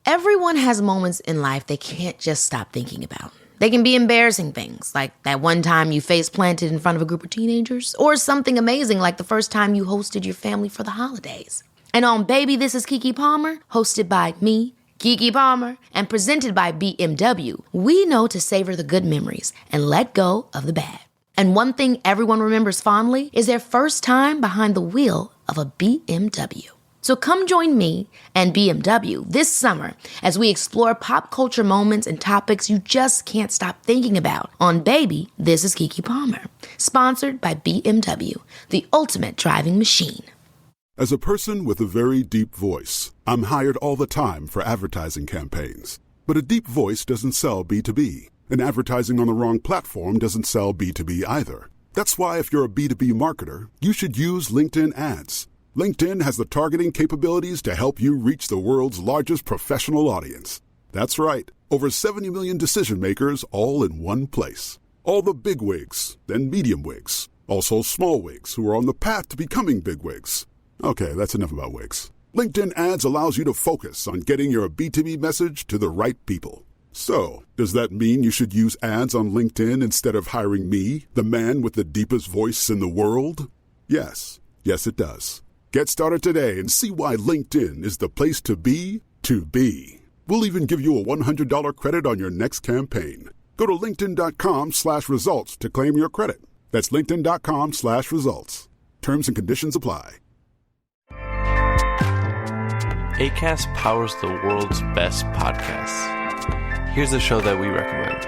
Everyone has moments in life they can't just stop thinking about. They can be embarrassing things, like that one time you face planted in front of a group of teenagers, or something amazing like the first time you hosted your family for the holidays. And on Baby, This is Keke Palmer, hosted by me, Keke Palmer, and presented by BMW, we know to savor the good memories and let go of the bad. And one thing everyone remembers fondly is their first time behind the wheel of a BMW. So come join me and BMW this summer as we explore pop culture moments and topics you just can't stop thinking about on Baby, This is Keke Palmer, sponsored by BMW, the ultimate driving machine. As a person with a very deep voice, I'm hired all the time for advertising campaigns. But a deep voice doesn't sell B2B, and advertising on the wrong platform doesn't sell B2B either. That's why if you're a B2B marketer, you should use LinkedIn ads. LinkedIn has the targeting capabilities to help you reach the world's largest professional audience. That's right, over 70 million decision makers all in one place. All the big wigs, then medium wigs, also small wigs who are on the path to becoming big wigs. Okay, that's enough about wigs. LinkedIn ads allows you to focus on getting your B2B message to the right people. So, does that mean you should use ads on LinkedIn instead of hiring me, the man with the deepest voice in the world? Yes. Yes, it does. Get started today and see why LinkedIn is the place to be to be. We'll even give you a $100 credit on your next campaign. Go to linkedin.com/results to claim your credit. That's linkedin.com/results. Terms and conditions apply. Acast powers the world's best podcasts. Here's a show that we recommend.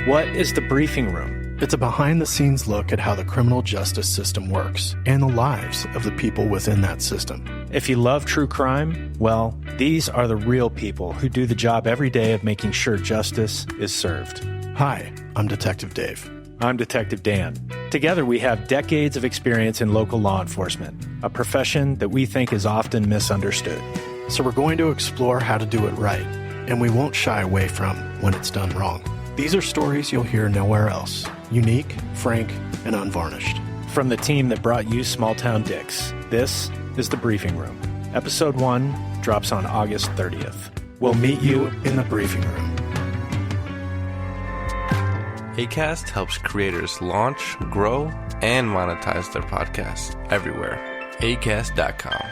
What is The Briefing Room? It's a behind-the-scenes look at how the criminal justice system works and the lives of the people within that system. If you love true crime, well, these are the real people who do the job every day of making sure justice is served. Hi, I'm Detective Dave. I'm Detective Dan. Together, we have decades of experience in local law enforcement, a profession that we think is often misunderstood. So we're going to explore how to do it right, and we won't shy away from when it's done wrong. These are stories you'll hear nowhere else. Unique, frank, and unvarnished. From the team that brought you Small Town Dicks, this is The Briefing Room. Episode 1 drops on August 30th. We'll meet you in the briefing room. Acast helps creators launch, grow, and monetize their podcasts everywhere. Acast.com.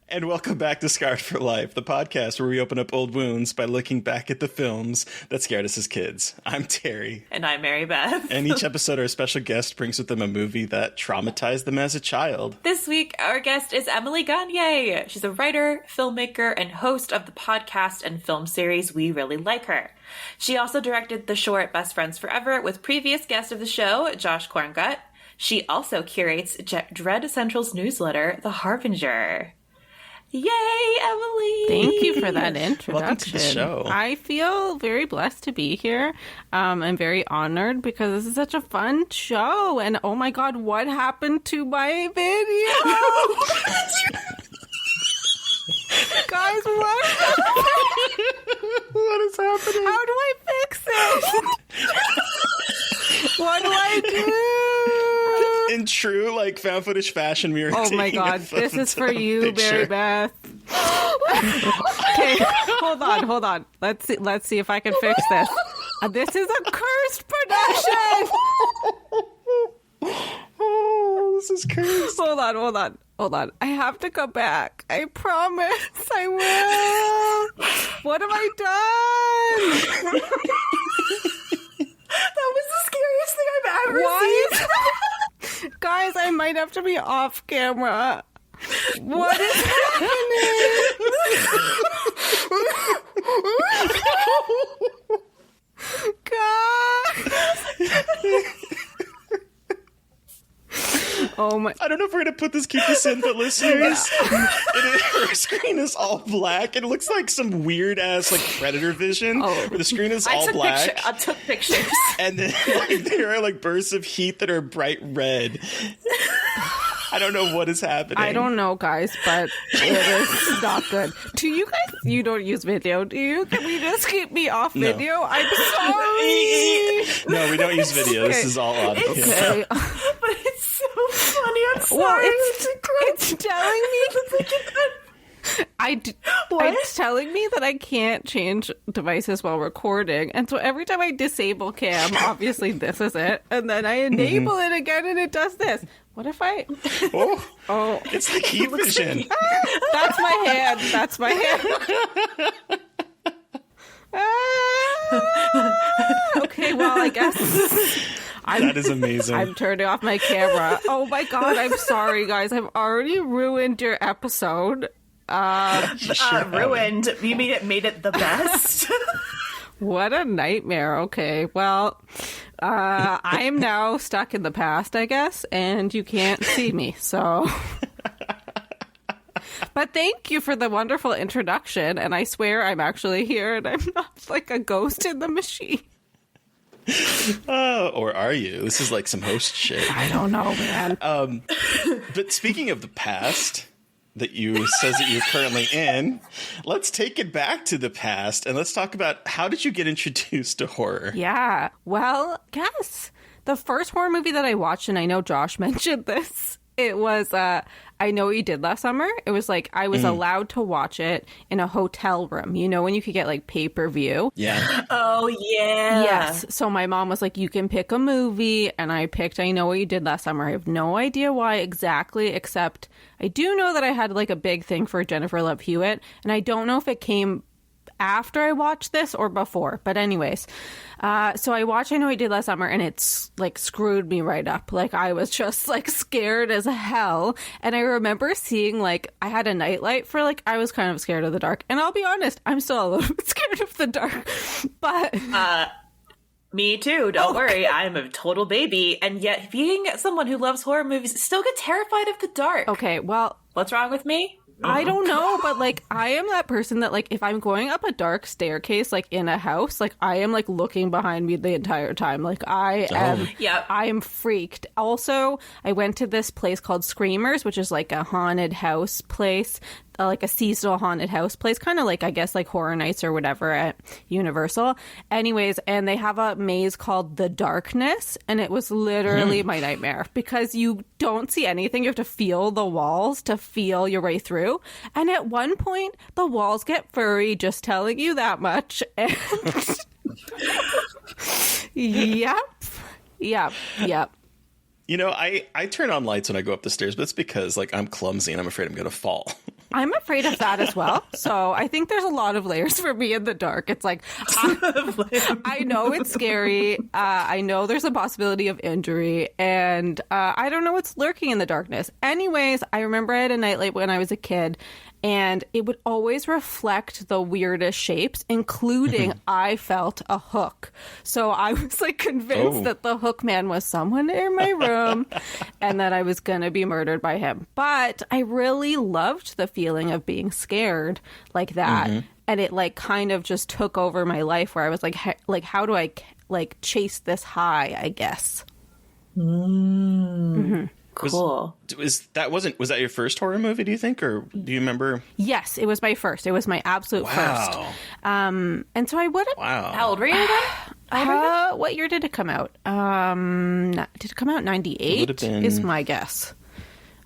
And welcome back to Scarred for Life, the podcast where we open up old wounds by looking back at the films that scared us as kids. I'm Terry. And I'm Mary Beth. And each episode, our special guest brings with them a movie that traumatized them as a child. This week, our guest is Emily Gagne. She's a writer, filmmaker, and host of the podcast and film series We Really Like Her. She also directed the short Best Friends Forever with previous guest of the show, Josh Korngut. She also curates Dread Central's newsletter, The Harbinger. Yay, Emily! Thank you for that introduction. Welcome to the show. I feel very blessed to be here. I'm very honored because this is such a fun show. And oh my God, what happened to my video? Guys, what happened? What is happening? How do I fix it? What do I do? In true, found footage fashion, we were Oh my God, this is for you, Mary Beth. Okay, hold on. Let's see if I can fix this. This is a cursed production. Oh, this is cursed. Hold on. I have to come back. I promise I will. What have I done? That was the scariest thing I've ever seen. Guys, I might have to be off camera. What is happening? God. Oh my! I don't know if we're gonna keep this in, but listeners, her screen is all black. It looks like some weird ass Predator vision, where the screen is all black. I took pictures, and then there are bursts of heat that are bright red. I don't know what is happening. I don't know, guys, but it is not good. Do you guys, you don't use video, do you? Can we just keep me off video? No. I'm sorry. No, we don't use video. This is all audio. Okay. But it's so funny. I'm sorry. Well, it's telling me... It's telling me that I can't change devices while recording, and so every time I disable cam, obviously this is it, and then I enable it again, and it does this. What if I? Oh, it's the key vision. That's my hand. That's my hand. Okay, well, I guess that is amazing. I'm turning off my camera. Oh my god, I'm sorry, guys. I've already ruined your episode. Ruined. You made it the best. What a nightmare. Okay, well, I am now stuck in the past, I guess, and you can't see me, so... But thank you for the wonderful introduction, and I swear I'm actually here, and I'm not like a ghost in the machine. Or are you? This is like some host shit. I don't know, man. But speaking of the past... that you says that you're currently in, let's take it back to the past and let's talk about how did you get introduced to horror? Yeah, well, guess the first horror movie that I watched, and I know Josh mentioned this, it was I Know What You Did Last Summer. It was like I was allowed to watch it in a hotel room, you know, when you could get like pay-per-view. Yeah. Oh, yeah. Yes. So my mom was like, you can pick a movie, and I picked I Know What You Did Last Summer. I have no idea why exactly, except I do know that I had like a big thing for Jennifer Love Hewitt, and I don't know if it came after I watched this or before, but anyways, so I watched I Know What You Did Last Summer, and it's like screwed me right up. Like I was just like scared as hell, and I remember seeing like I had a nightlight for like I was kind of scared of the dark, and I'll be honest, I'm still a little bit scared of the dark, but me too, don't worry, I'm a total baby, and yet being someone who loves horror movies still get terrified of the dark. Okay, well, what's wrong with me? I don't know, but like I am that person that like if I'm going up a dark staircase like in a house, like I am like looking behind me the entire time. Like I am freaked. Also, I went to this place called Screamers, which is like a haunted house place, like a seasonal haunted house place, kind of like I guess like Horror Nights or whatever at Universal. Anyways, and they have a maze called The Darkness, and it was literally my nightmare because you don't see anything. You have to feel the walls to feel your way through. And at one point, the walls get furry, just telling you that much. And Yep. You know, I turn on lights when I go up the stairs, but it's because like I'm clumsy and I'm afraid I'm going to fall. I'm afraid of that as well. So I think there's a lot of layers for me in the dark. It's like, I know it's scary. I know there's a possibility of injury. And I don't know what's lurking in the darkness. Anyways, I remember I had a nightlight when I was a kid. And it would always reflect the weirdest shapes, including I felt a hook. So I was like convinced that the hook man was someone in my room and that I was going to be murdered by him. But I really loved the feeling of being scared like that. And it like kind of just took over my life where I was like how do I like chase this high, I guess. Cool. Was that your first horror movie, do you think, or do you remember? Yes, it was my first. It was my absolute first. And so I would have... Wow. How old were you then? What year did it come out? Did it come out 98? Is my guess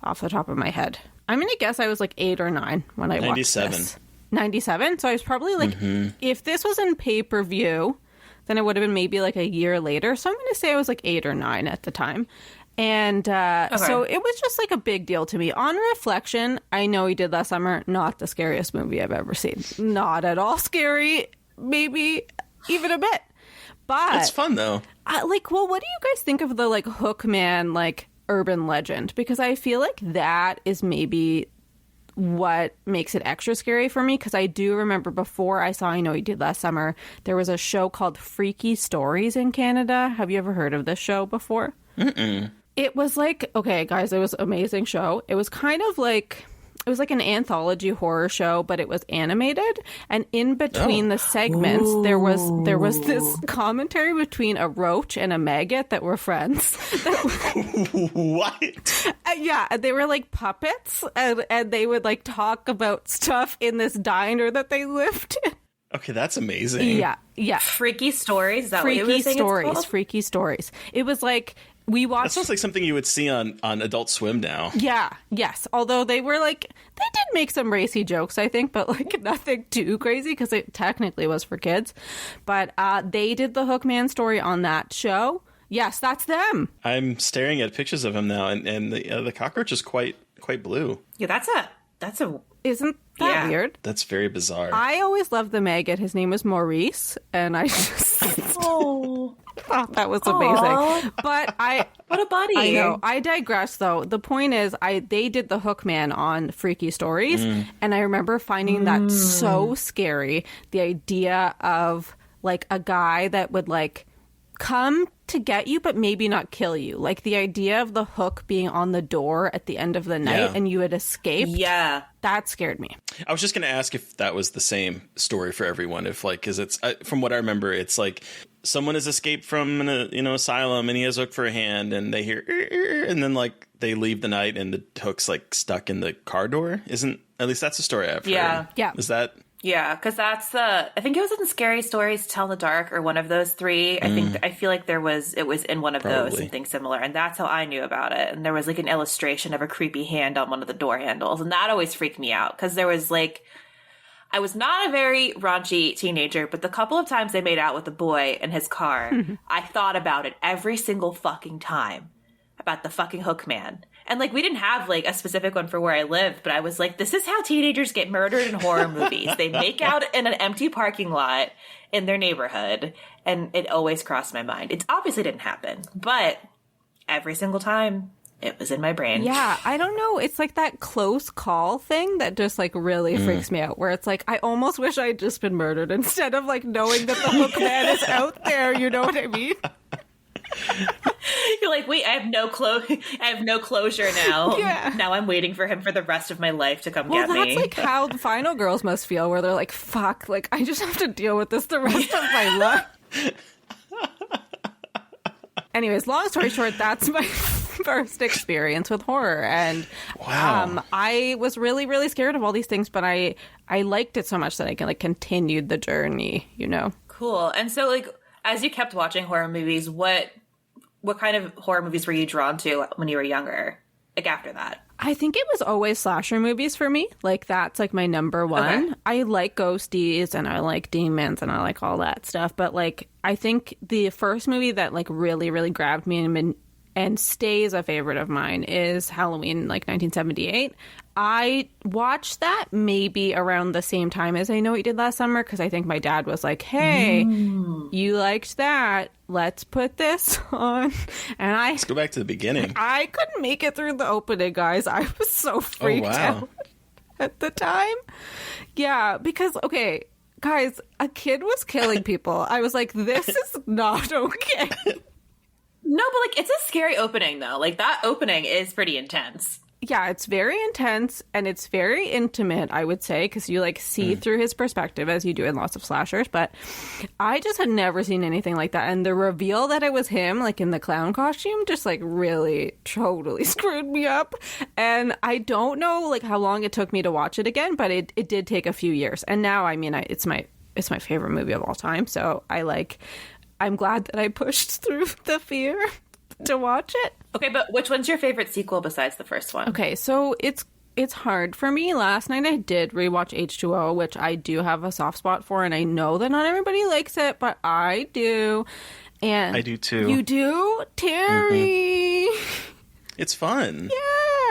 off the top of my head. I'm going to guess I was like 8 or 9 when I watched this. 97? So I was probably like, if this was in pay-per-view, then it would have been maybe like a year later. So I'm going to say I was like 8 or 9 at the time. And so it was just like a big deal to me. On reflection, I Know He Did Last Summer, not the scariest movie I've ever seen. Not at all scary, maybe even a bit. But it's fun though. What do you guys think of the like Hookman like urban legend? Because I feel like that is maybe what makes it extra scary for me, because I do remember before I saw I Know He Did Last Summer, there was a show called Freaky Stories in Canada. Have you ever heard of this show before? It was like, okay, guys, it was an amazing show. It was kind of like it was like an anthology horror show, but it was animated. And in between the segments, there was this commentary between a roach and a maggot that were friends. What? Yeah, they were like puppets, and they would like talk about stuff in this diner that they lived in. Okay, that's amazing. Yeah. Freaky stories. Is that what you were saying it's called? Freaky stories. It was like we watched. That sounds like something you would see on Adult Swim now. Yeah. Yes. Although they did make some racy jokes, I think, but like nothing too crazy because it technically was for kids. But they did the Hookman story on that show. Yes, that's them. I'm staring at pictures of him now, and the cockroach is quite blue. Yeah, that's a. Isn't that weird? That's very bizarre. I always loved the maggot. His name was Maurice, and I just thought that was amazing. But what a buddy. I know. I digress, though. The point is, they did the Hookman on Freaky Stories, and I remember finding that so scary. The idea of like a guy that would like come to get you, but maybe not kill you. Like the idea of the hook being on the door at the end of the night and you had escaped. Yeah. That scared me. I was just going to ask if that was the same story for everyone. If like, cause it's, from what I remember, it's like someone has escaped from an asylum and he has a hook for a hand and they hear, and then like they leave the night and the hook's like stuck in the car door. At least that's the story I've heard. Yeah. Is that? Yeah, because I think it was in Scary Stories Tell in the Dark or one of those three. I feel like it was in one of those, something similar. And that's how I knew about it. And there was like an illustration of a creepy hand on one of the door handles. And that always freaked me out because there was like, I was not a very raunchy teenager, but the couple of times they made out with the boy in his car, I thought about it every single fucking time about the fucking Hookman. And, like, we didn't have, like, a specific one for where I lived, but I was like, this is how teenagers get murdered in horror movies. They make out in an empty parking lot in their neighborhood, and it always crossed my mind. It obviously didn't happen, but every single time, it was in my brain. Yeah, I don't know. It's like that close call thing that just, like, really freaks me out, where it's like, I almost wish I had just been murdered instead of, like, knowing that the Hookman is out there, you know what I mean? You're like, wait, I have no closure now. Yeah. Now I'm waiting for him for the rest of my life to come get me. Well, that's like how the final girls must feel, where they're like, fuck, like, I just have to deal with this the rest of my life. Anyways, long story short, that's my first experience with horror. And I was really, really scared of all these things, but I liked it so much that I continued the journey, you know? Cool. And so, like, as you kept watching horror movies, what kind of horror movies were you drawn to when you were younger? Like, after that? I think it was always slasher movies for me. Like, that's, like, my number one. Okay. I like ghosties, and I like demons, and I like all that stuff. But, like, I think the first movie that, like, really, really grabbed me and stays a favorite of mine is Halloween, like, 1978. I watched that maybe around the same time as I Know What You Did Last Summer, because I think my dad was like, hey, you liked that. Let's put this on. And let's go back to the beginning. I couldn't make it through the opening, guys. I was so freaked out at the time. Yeah, because, okay, guys, a kid was killing people. I was like, this is not okay. No, but, like, it's a scary opening, though. Like, that opening is pretty intense. Yeah, it's very intense, and it's very intimate, I would say, because you, like, see through his perspective, as you do in lots of slashers, but I just had never seen anything like that, and the reveal that it was him, like, in the clown costume, just, like, really totally screwed me up, and I don't know, like, how long it took me to watch it again, but it did take a few years, and now, I mean, it's my favorite movie of all time, so I'm glad that I pushed through the fear to watch it. Okay, but which one's your favorite sequel besides the first one? Okay, so it's hard for me. Last night I did rewatch H2O, which I do have a soft spot for, and I know that not everybody likes it, but I do. And I do too. You do? Terry! It's fun.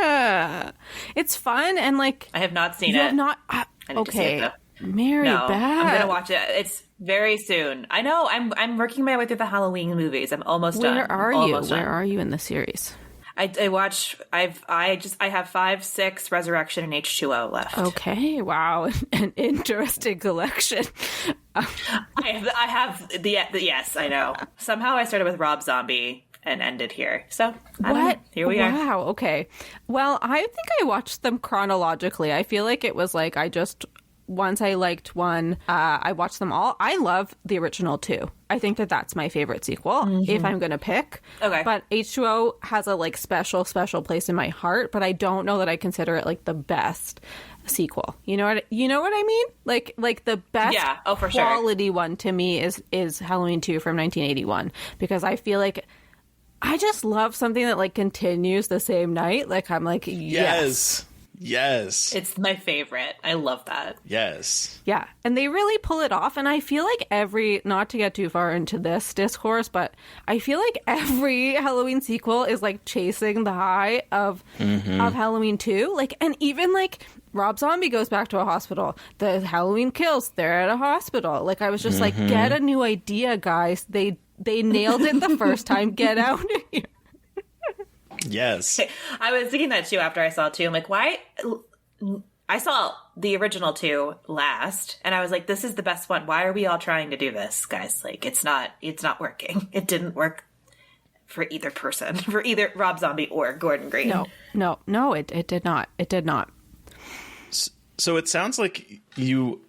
Yeah. It's fun, and like... I have not seen it. You have not... I need to see it, though. Mary Beth. I'm going to watch it. It's very soon. I know. I'm working my way through the Halloween movies. I'm almost done. Where are you? Where are you in the series? I watch. I have 5, 6, Resurrection, and H2O left. Okay, wow, an interesting collection. I have the yes, I know. Somehow I started with Rob Zombie and ended here. So here we are. Wow. Okay. Well, I think I watched them chronologically. I feel like it was like once I liked one, I watched them all. I love the original too. I think that's my favorite sequel if I'm going to pick. Okay. But H2O has a like special place in my heart, but I don't know that I consider it like the best sequel. You know what I mean? Like the best for quality one to me is Halloween 2 from 1981, because I feel like I just love something that like continues the same night. Like I'm like, yes. It's my favorite. I love that. Yes. Yeah. And they really pull it off. And I feel like not to get too far into this discourse, but I feel like every Halloween sequel is like chasing the high of Halloween 2. Like, and even like Rob Zombie goes back to a hospital. The Halloween Kills, they're at a hospital. Like, I was just like, get a new idea, guys. They nailed it the first time. Get out of here. Yes. I was thinking that too after I saw 2. I'm like, why? I saw the original 2 last, and I was like, this is the best one. Why are we all trying to do this, guys? Like, it's not working. It didn't work for either person, for either Rob Zombie or Gordon Green. No, it did not. It did not. So it sounds like you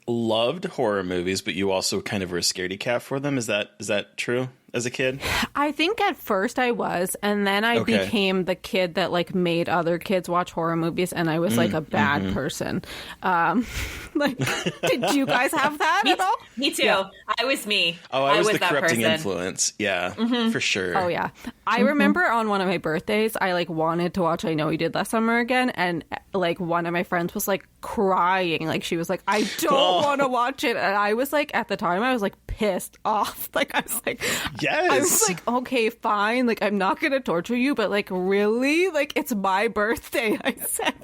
loved horror movies, but you also kind of were a scaredy cat for them. Is that true as a kid? I think at first I was, and then I became the kid that like made other kids watch horror movies, and I was like a bad person. Like, did you guys have that at all? Me too. Yeah. I was me. Oh, I was the that corrupting person. influence. Yeah, for sure. Oh yeah. I remember on one of my birthdays, I like wanted to watch I Know We Did Last Summer again, and like one of my friends was like crying, like she was like, I don't want to watch it, and I was like, at the time I was like pissed off. Like I was like, yes. I was like, okay, fine, like I'm not gonna torture you, but like really, like it's my birthday. I said.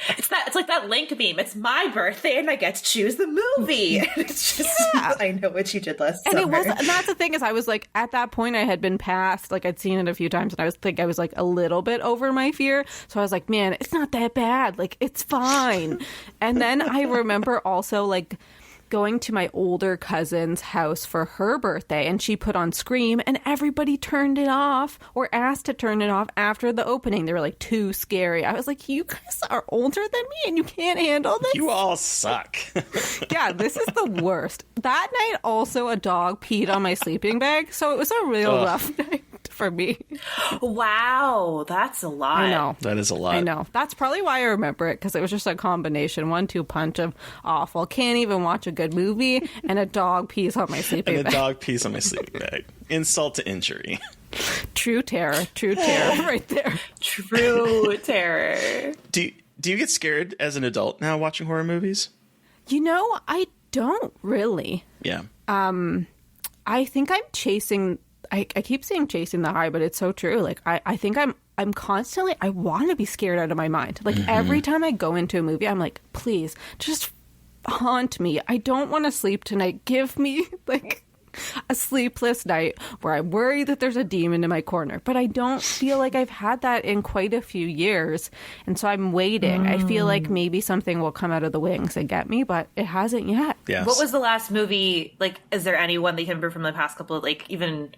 It's like that Link meme. It's my birthday and I get to choose the movie. It's just, I Know What You Did Last Summer. And that's the thing, is I was like, at that point I had been past, like I'd seen it a few times, and I was like a little bit over my fear. So I was like, man, it's not that bad. Like, it's fine. And then I remember also like going to my older cousin's house for her birthday, and she put on Scream, and everybody turned it off or asked to turn it off after the opening. They were like, too scary. I was like, you guys are older than me and you can't handle this? You all suck. Yeah, this is the worst. That night also a dog peed on my sleeping bag, so it was a real rough night for me. Wow, that's a lot. I know. That is a lot. I know. That's probably why I remember it, because it was just a combination 1-2 punch of awful. Can't even watch a good movie, and a dog pees on my sleeping bag. And a dog pees on my sleeping bag. Insult to injury. True terror right there. True terror. Do you get scared as an adult now watching horror movies? You know, I don't really. Yeah. I think I'm chasing. I keep saying chasing the high, but it's so true. Like I think I'm constantly. I want to be scared out of my mind. Like every time I go into a movie, I'm like, please, just haunt me. I don't want to sleep tonight. Give me like a sleepless night where I worry that there's a demon in my corner. But I don't feel like I've had that in quite a few years, and so I'm waiting. I feel like maybe something will come out of the wings and get me, but it hasn't yet. Yes. What was the last movie, like, is there any one that you can remember from the past couple of, like, even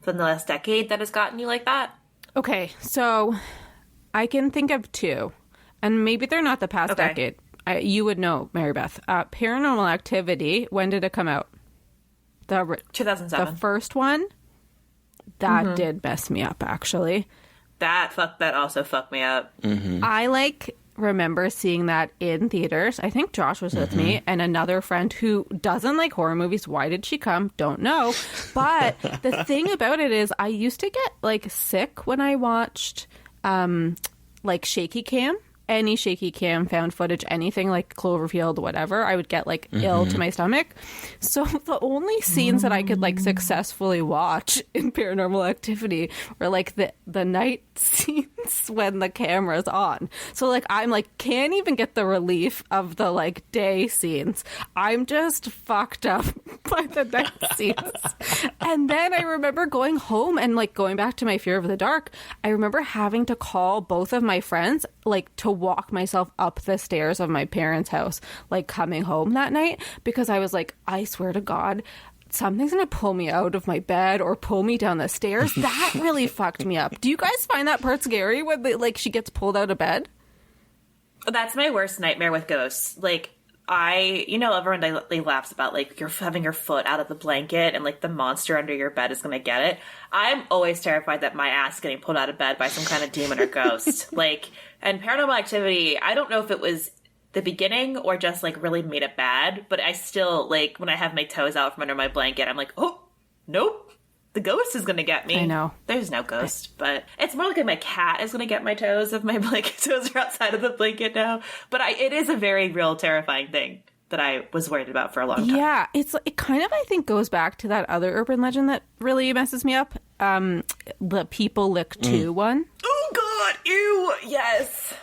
from the last decade that has gotten you like that? Okay, so I can think of 2, and maybe they're not the past decade. You would know, Mary Beth. Paranormal Activity, when did it come out? 2007. The first one? That did mess me up, actually. That also fucked me up. I remember seeing that in theaters. I think Josh was with me, and another friend who doesn't like horror movies. Why did she come? Don't know. But the thing about it is, I used to get sick when I watched shaky cam. any shaky cam, found footage, anything like Cloverfield, whatever, I would get like ill to my stomach. So the only scenes that I could like successfully watch in Paranormal Activity were like the night scenes when the camera's on. So like I'm like can't even get the relief of the like day scenes. I'm just fucked up by the night scenes. And then I remember going home and like going back to my fear of the dark. I remember having to call both of my friends like to walk myself up the stairs of my parents' house, like coming home that night, because I was like, I swear to God, something's gonna pull me out of my bed or pull me down the stairs. That really fucked me up. Do you guys find that part scary when like she gets pulled out of bed? That's my worst nightmare with ghosts. Like, everyone like laughs about like you're having your foot out of the blanket and like the monster under your bed is gonna get it. I'm always terrified that my ass is getting pulled out of bed by some kind of demon or ghost. Like, and Paranormal Activity, I don't know if it was the beginning or just like really made it bad, but I still like when I have my toes out from under my blanket, I'm like, oh, nope. The ghost is going to get me. I know. There's no ghost, but it's more like my cat is going to get my toes if my blanket toes are outside of the blanket now. But it is a very real terrifying thing that I was worried about for a long time. Yeah, it kind of, I think, goes back to that other urban legend that really messes me up. The People Lick 2 one. Oh, God. Ew. Yes.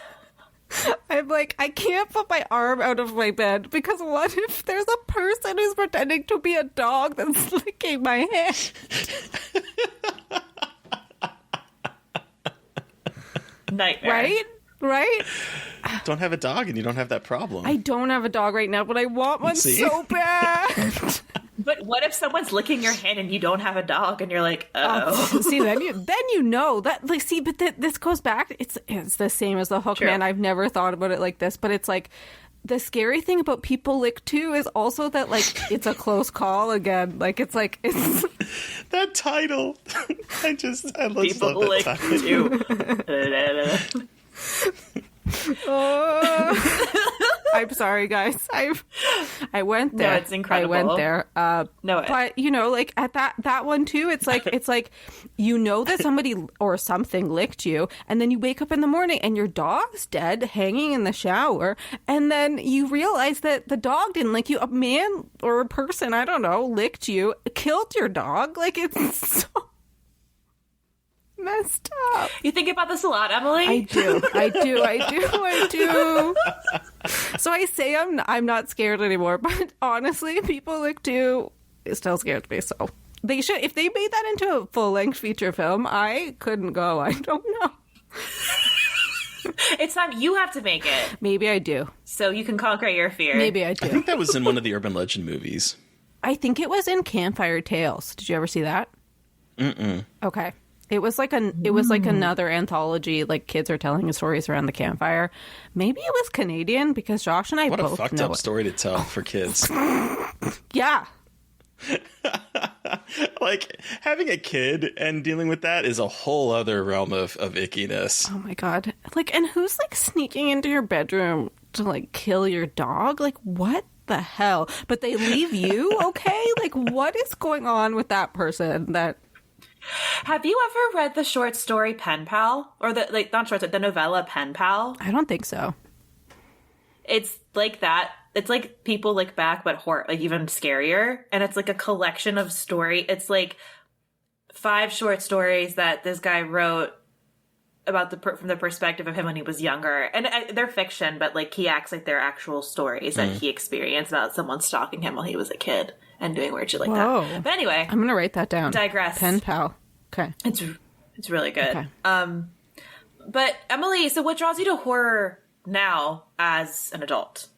I'm like, I can't put my arm out of my bed because what if there's a person who's pretending to be a dog that's licking my hand? Nightmare. Right? Don't have a dog and you don't have that problem. I don't have a dog right now, but I want one so bad. But what if someone's licking your hand and you don't have a dog and you're like, oh. See, then you know that, like, see, but this goes back. It's the same as the Hook, True. man. I've never thought about it like this, but it's like the scary thing about People Lick 2 is also that like it's a close call again. Like it's that title. I love People that Lick title. 2. I'm sorry, guys. I went there. No, it's incredible. I went there. No, but like at that one too, it's like that somebody or something licked you, and then you wake up in the morning and your dog's dead, hanging in the shower, and then you realize that the dog didn't lick you. A man or a person, I don't know, licked you, killed your dog. Like it's so messed up. You think about this a lot, Emily? I do. So I say I'm not scared anymore, but honestly, People Lick 2 is still scared me. So they should, if they made that into a full-length feature film, I couldn't go. I don't know. It's not you have to make it. Maybe I do. So you can conquer your fear. Maybe I do. I think that was in one of the urban legend movies. I think it was in Campfire Tales. Did you ever see that? Mm-mm. Okay. It was like another anthology, like kids are telling stories around the campfire. Maybe it was Canadian because Josh and I What both a fucked know up it. story to tell for kids. Yeah. Like having a kid and dealing with that is a whole other realm of ickiness. Oh my God. Like, and who's like sneaking into your bedroom to like kill your dog? Like, what the hell? But they leave you, okay? Like, what is going on with that person that... Have you ever read the short story Pen Pal? Or the novella Pen Pal? I don't think so. It's like that. It's like People Lick Back, but like even scarier. And it's like a collection of it's like 5 short stories that this guy wrote about from the perspective of him when he was younger. And they're fiction, but like he acts like they're actual stories that he experienced about someone stalking him while he was a kid and doing weird shit like that. But anyway, I'm gonna write that down. Digress. Pen Pal. Okay. It's really good. Okay. But Emily, so what draws you to horror now as an adult?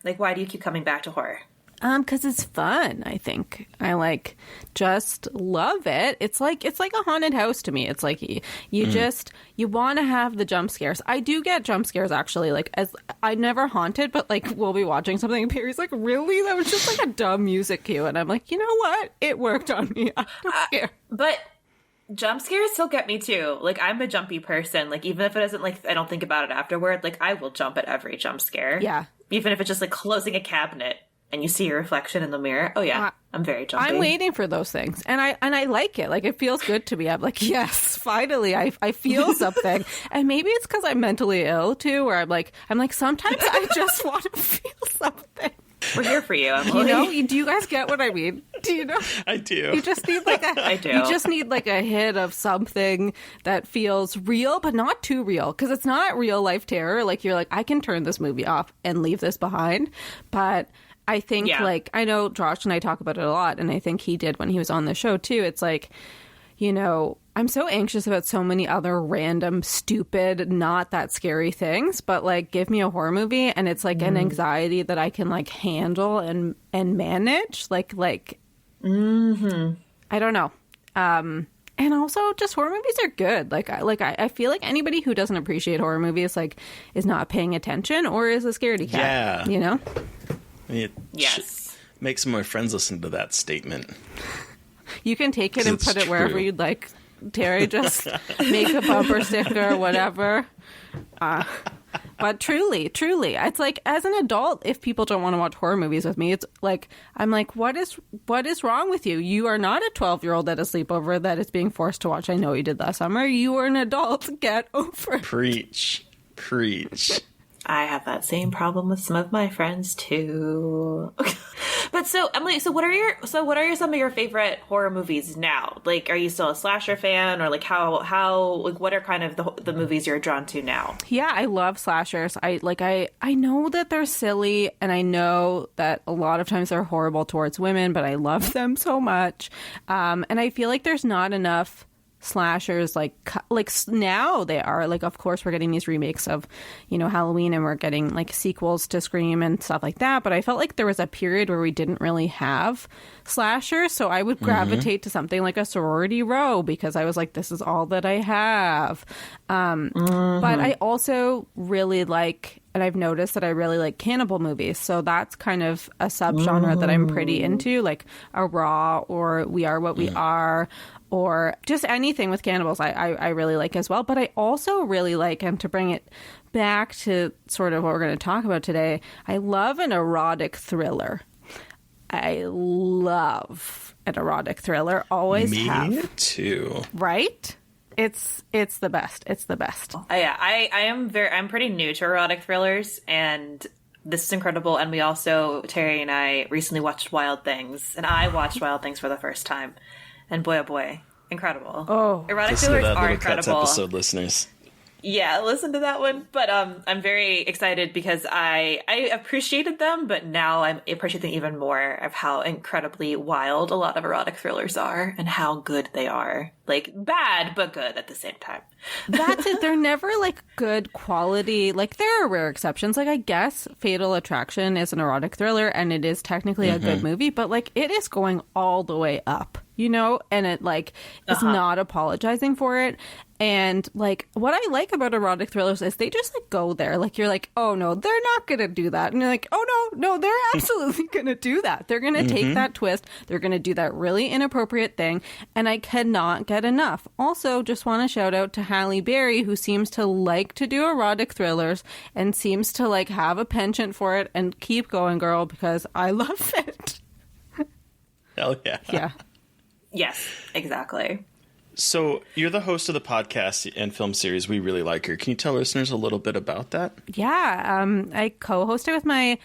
Like, why do you keep coming back to horror? Because it's fun, I think. I just love it. It's like a haunted house to me. It's like you want to have the jump scares. I do get jump scares actually. Like, as I never haunted, but like we'll be watching something and Perry's like, really? That was just like a dumb music cue, and I'm like, you know what? It worked on me. I don't care. But jump scares still get me too. Like, I'm a jumpy person. Like, even if it doesn't, like, I don't think about it afterward. Like, I will jump at every jump scare. Yeah. Even if it's just like closing a cabinet and you see your reflection in the mirror. Oh, yeah. I'm very jumpy. I'm waiting for those things, and I like it. Like, it feels good to me. I'm like, yes, finally, I feel something. And maybe it's because I'm mentally ill too, where I'm like sometimes I just want to feel something. We're here for you, Emily. You know, do you guys get what I mean? Do you know? I do. You just need like a I do. You just need like a hit of something that feels real, but not too real, because it's not real life terror. Like, you're like, I can turn this movie off and leave this behind. But I think like, I know Josh and I talk about it a lot, and I think he did when he was on the show too. It's like, you know, I'm so anxious about so many other random, stupid, not that scary things, but like, give me a horror movie and it's like an anxiety that I can like handle and manage. Like, I don't know. And also, just horror movies are good. Like I feel like anybody who doesn't appreciate horror movies like is not paying attention or is a scaredy cat. Yeah. You know? Yes. Make some of my friends listen to that statement. You can take it and It's put it wherever true. you'd like, Terry. Just make a bumper sticker or whatever. But truly, it's like, as an adult, if people don't want to watch horror movies with me, it's like, I'm like, what is wrong with you? You are not a 12-year-old at a sleepover that is being forced to watch I Know You Did Last Summer. You are an adult. Get over it. Preach. I have that same problem with some of my friends too. But so, Emily, so what are some of your favorite horror movies now? Like, are you still a slasher fan, or like how like what are kind of the movies you're drawn to now? Yeah, I love slashers. I know that they're silly, and I know that a lot of times they're horrible towards women, but I love them so much. And I feel like there's not enough slashers like now they are, like, of course we're getting these remakes of, you know, Halloween, and we're getting like sequels to Scream and stuff like that, but I felt like there was a period where we didn't really have slashers, so I would gravitate to something like a Sorority Row because I was like, this is all that I have. But I also really like, and I've noticed that I really like cannibal movies, so that's kind of a subgenre that I'm pretty into, like a Raw or We Are What We Are, or just anything with cannibals I really like as well. But I also really like, and to bring it back to sort of what we're going to talk about today, I love an erotic thriller. I love an erotic thriller. Always have. Me too. Right? It's the best. It's the best. Yeah, I'm pretty new to erotic thrillers, and this is incredible. And we also, Terry and I, recently watched Wild Things, and I watched Wild Things for the first time. And boy, oh boy, incredible. Oh. Erotic Listen to thrillers that are Little Cuts incredible. episode, listeners. Yeah, listen to that one. But I'm very excited because I appreciated them, but now I'm appreciating even more of how incredibly wild a lot of erotic thrillers are and how good they are. Like, bad, but good at the same time. That's it. They're never like good quality. Like, there are rare exceptions. Like, I guess Fatal Attraction is an erotic thriller and it is technically a good movie, but like, it is going all the way up, you know, and it like is not apologizing for it. And like, what I like about erotic thrillers is they just like go there. Like, you're like, oh no, they're not going to do that. And you're like, oh no, they're absolutely going to do that. They're going to take that twist. They're going to do that really inappropriate thing. And I cannot get enough. Also, just want to shout out to Halle Berry, who seems to like to do erotic thrillers and seems to like have a penchant for it. And keep going, girl, because I love it. Hell yeah. Yeah. Yes, exactly. So you're the host of the podcast and film series We Really Like Her. Can you tell listeners a little bit about that? Yeah, I co-host it with my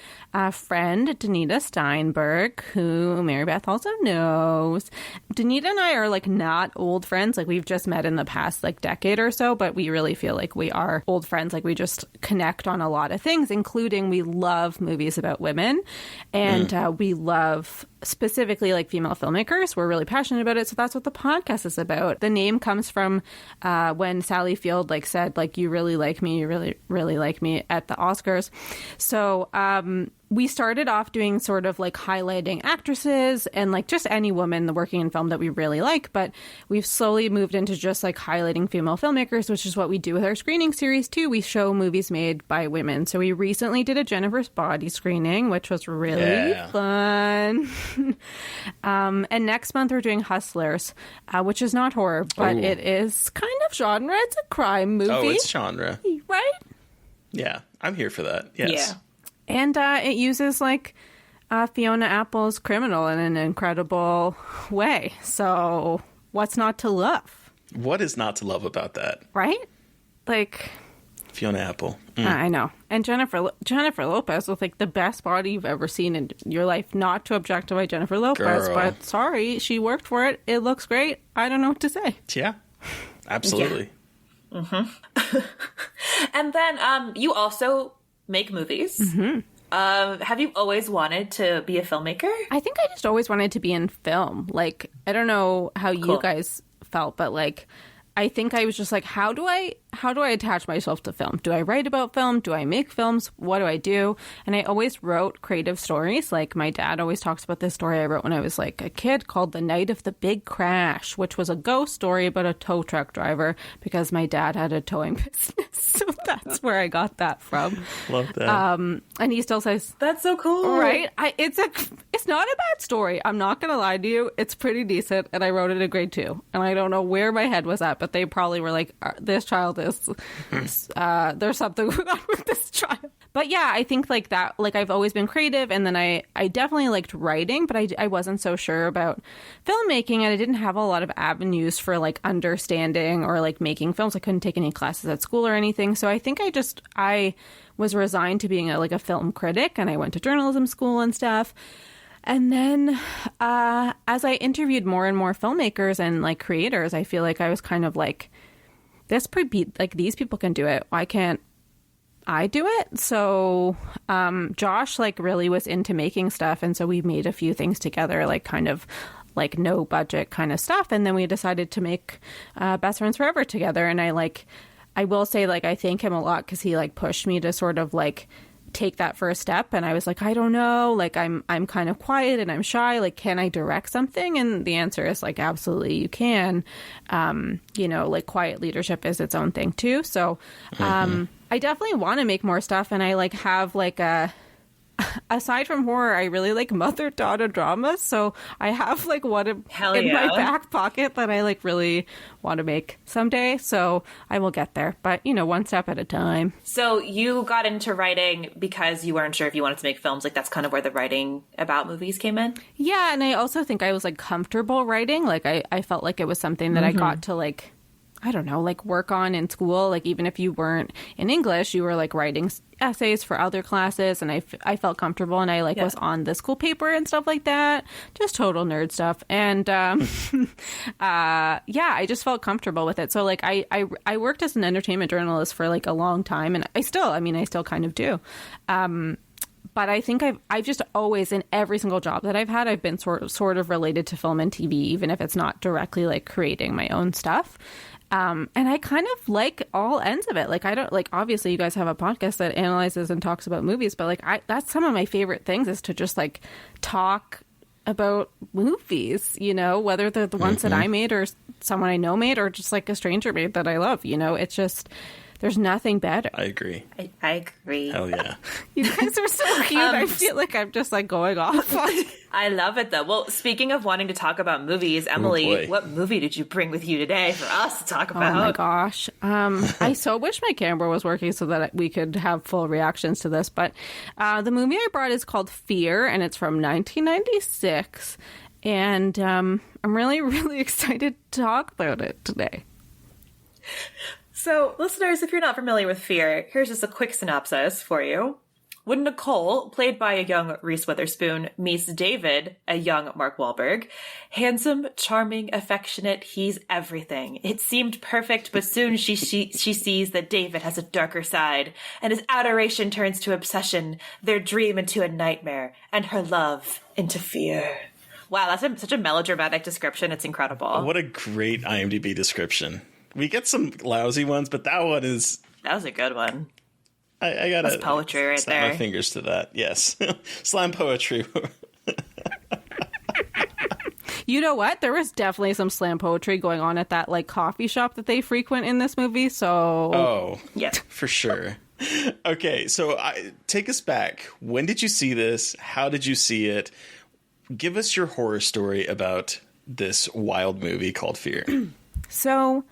friend Danita Steinberg, who Mary Beth also knows. Danita and I are like not old friends. Like, we've just met in the past like decade or so, but we really feel like we are old friends. Like, we just connect on a lot of things, including we love movies about women, and we love specifically like female filmmakers. We're really passionate about it, so that's what the podcast is about. The name comes from when Sally Field like said like, you really like me, you really like me at the Oscars. So we started off doing sort of like highlighting actresses and like just any woman working in film that we really like, but we've slowly moved into just like highlighting female filmmakers, which is what we do with our screening series too. We show movies made by women. So we recently did a Jennifer's Body screening, which was really fun. And next month we're doing Hustlers, which is not horror, but it is kind of genre. It's a crime movie. Oh, it's genre. Right? Yeah, I'm here for that. Yes. Yeah. And it uses like Fiona Apple's criminal in an incredible way. So what's not to love? What is not to love about that? Right? Like... Fiona Apple. I know. And Jennifer Lopez with like the best body you've ever seen in your life. Not to objectify Jennifer Lopez, Girl. but sorry, she worked for it. It looks great. I don't know what to say. Yeah, absolutely. Yeah. Mm-hmm. And then you also make movies. Mm-hmm. Have you always wanted to be a filmmaker? I think I just always wanted to be in film. Like, I don't know how you guys felt, but like, I think I was just like, how do I attach myself to film? Do I write about film? Do I make films? What do I do? And I always wrote creative stories. Like my dad always talks about this story I wrote when I was like a kid called The Night of the Big Crash, which was a ghost story about a tow truck driver because my dad had a towing business. So that's where I got that from. Love that. And he still says, "That's so cool." Right? It's not a bad story. I'm not going to lie to you. It's pretty decent. And I wrote it in grade 2. And I don't know where my head was at, but they probably were like, this child is, there's something going on with this child. But yeah, I think like that, like I've always been creative. And then I definitely liked writing, but I wasn't so sure about filmmaking. And I didn't have a lot of avenues for like understanding or like making films. I couldn't take any classes at school or anything. So I think I was resigned to being a film critic, and I went to journalism school and stuff. And then as I interviewed more and more filmmakers and like creators, I feel like I was kind of like, these people can do it. Why can't I do it? So Josh like really was into making stuff. And so we made a few things together, like kind of like no budget kind of stuff. And then we decided to make Best Friends Forever together. And I will say like I thank him a lot because he like pushed me to sort of like take that first step. And I was like, I don't know, like I'm kind of quiet and I'm shy, like can I direct something? And the answer is like absolutely you can. Like quiet leadership is its own thing too. So I definitely want to make more stuff, and I like have like aside from horror, I really like mother-daughter dramas. So I have like one in my back pocket that I like really want to make someday. So I will get there, but one step at a time. So you got into writing because you weren't sure if you wanted to make films. Like that's kind of where the writing about movies came in. Yeah. And I also think I was like comfortable writing. Like I felt like it was something that I got to like, I don't know, like work on in school. Like even if you weren't in English, you were like writing essays for other classes, and I felt comfortable, and I like was on the school paper and stuff like that. Just total nerd stuff. And I just felt comfortable with it. So like I worked as an entertainment journalist for like a long time, and I still kind of do. But I think I've just always, in every single job that I've had, I've been sort of related to film and TV, even if it's not directly like creating my own stuff. And I kind of like all ends of it. Like I don't like, obviously you guys have a podcast that analyzes and talks about movies, but like that's some of my favorite things, is to just like talk about movies, whether they're the ones that I made or someone I know made, or just like a stranger made that I love, it's just, there's nothing better. I agree. I agree. Hell yeah. You guys are so cute. I feel like I'm just like going off. I love it though. Well, speaking of wanting to talk about movies, Emily, what movie did you bring with you today for us to talk about? Oh my gosh. I so wish my camera was working so that we could have full reactions to this. But the movie I brought is called Fear, and it's from 1996. And I'm really, really excited to talk about it today. So, listeners, if you're not familiar with Fear, here's just a quick synopsis for you. When Nicole, played by a young Reese Witherspoon, meets David, a young Mark Wahlberg, handsome, charming, affectionate, he's everything. It seemed perfect, but soon she sees that David has a darker side, and his adoration turns to obsession, their dream into a nightmare, and her love into fear. Wow, that's such a melodramatic description. It's incredible. What a great IMDb description. We get some lousy ones, but that was a good one. I gotta That's poetry right snap there. My fingers to that. Yes, slam poetry. You know what? There was definitely some slam poetry going on at that like coffee shop that they frequent in this movie. So yeah, for sure. Okay, so take us back. When did you see this? How did you see it? Give us your horror story about this wild movie called Fear. So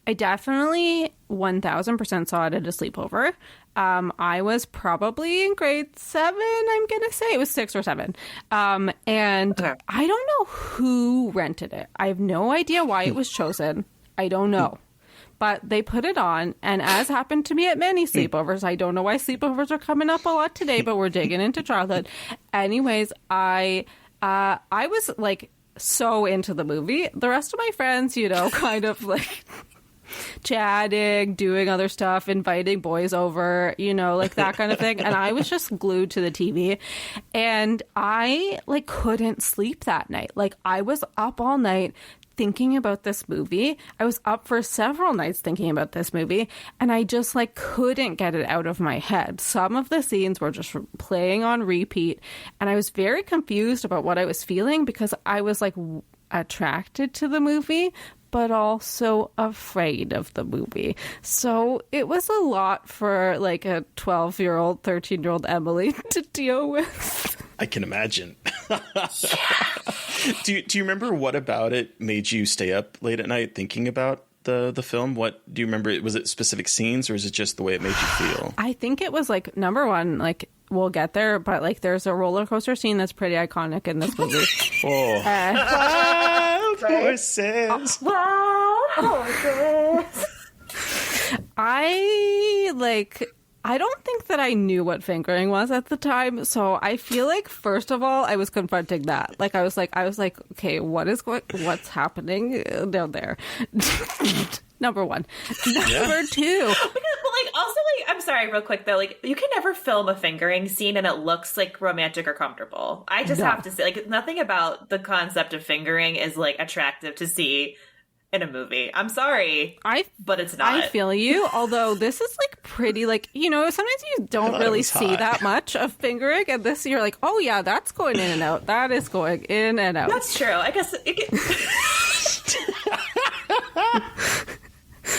I definitely 1000% saw it at a sleepover. I was probably in grade 7, I'm going to say. It was 6 or 7. And I don't know who rented it. I have no idea why it was chosen. I don't know. But they put it on, and as happened to me at many sleepovers, I don't know why sleepovers are coming up a lot today, but we're digging into childhood. Anyways, I was like so into the movie. The rest of my friends, you know, kind of like chatting, doing other stuff, inviting boys over, you know, like that kind of thing. And I was just glued to the TV, and I like couldn't sleep that night. Like I was up all night thinking about this movie. I was up for several nights thinking about this movie, and I just like couldn't get it out of my head. Some of the scenes were just playing on repeat, and I was very confused about what I was feeling because I was like attracted to the movie, but also afraid of the movie. So it was a lot for like a 12-year-old, 13-year-old Emily to deal with. I can imagine. Do you remember what about it made you stay up late at night thinking about the film? What do you remember? Was it specific scenes, or is it just the way it made you feel? I think it was like, number one, like we'll get there, but like there's a roller coaster scene that's pretty iconic in this movie. Wild horses. Wild horses. I don't think that I knew what fingering was at the time, so I feel like first of all I was confronting that. Like I was like, okay, what's happening down there? Number one. Number two. I'm sorry, real quick though. Like, you can never film a fingering scene and it looks like romantic or comfortable. I just have to say, like, nothing about the concept of fingering is like attractive to see in a movie. I'm sorry, but it's not. I feel you. Although this is like pretty, like, you know, sometimes you don't really see that much of fingering, and this you're like, oh yeah, that's going in and out. That is going in and out. That's true. I guess.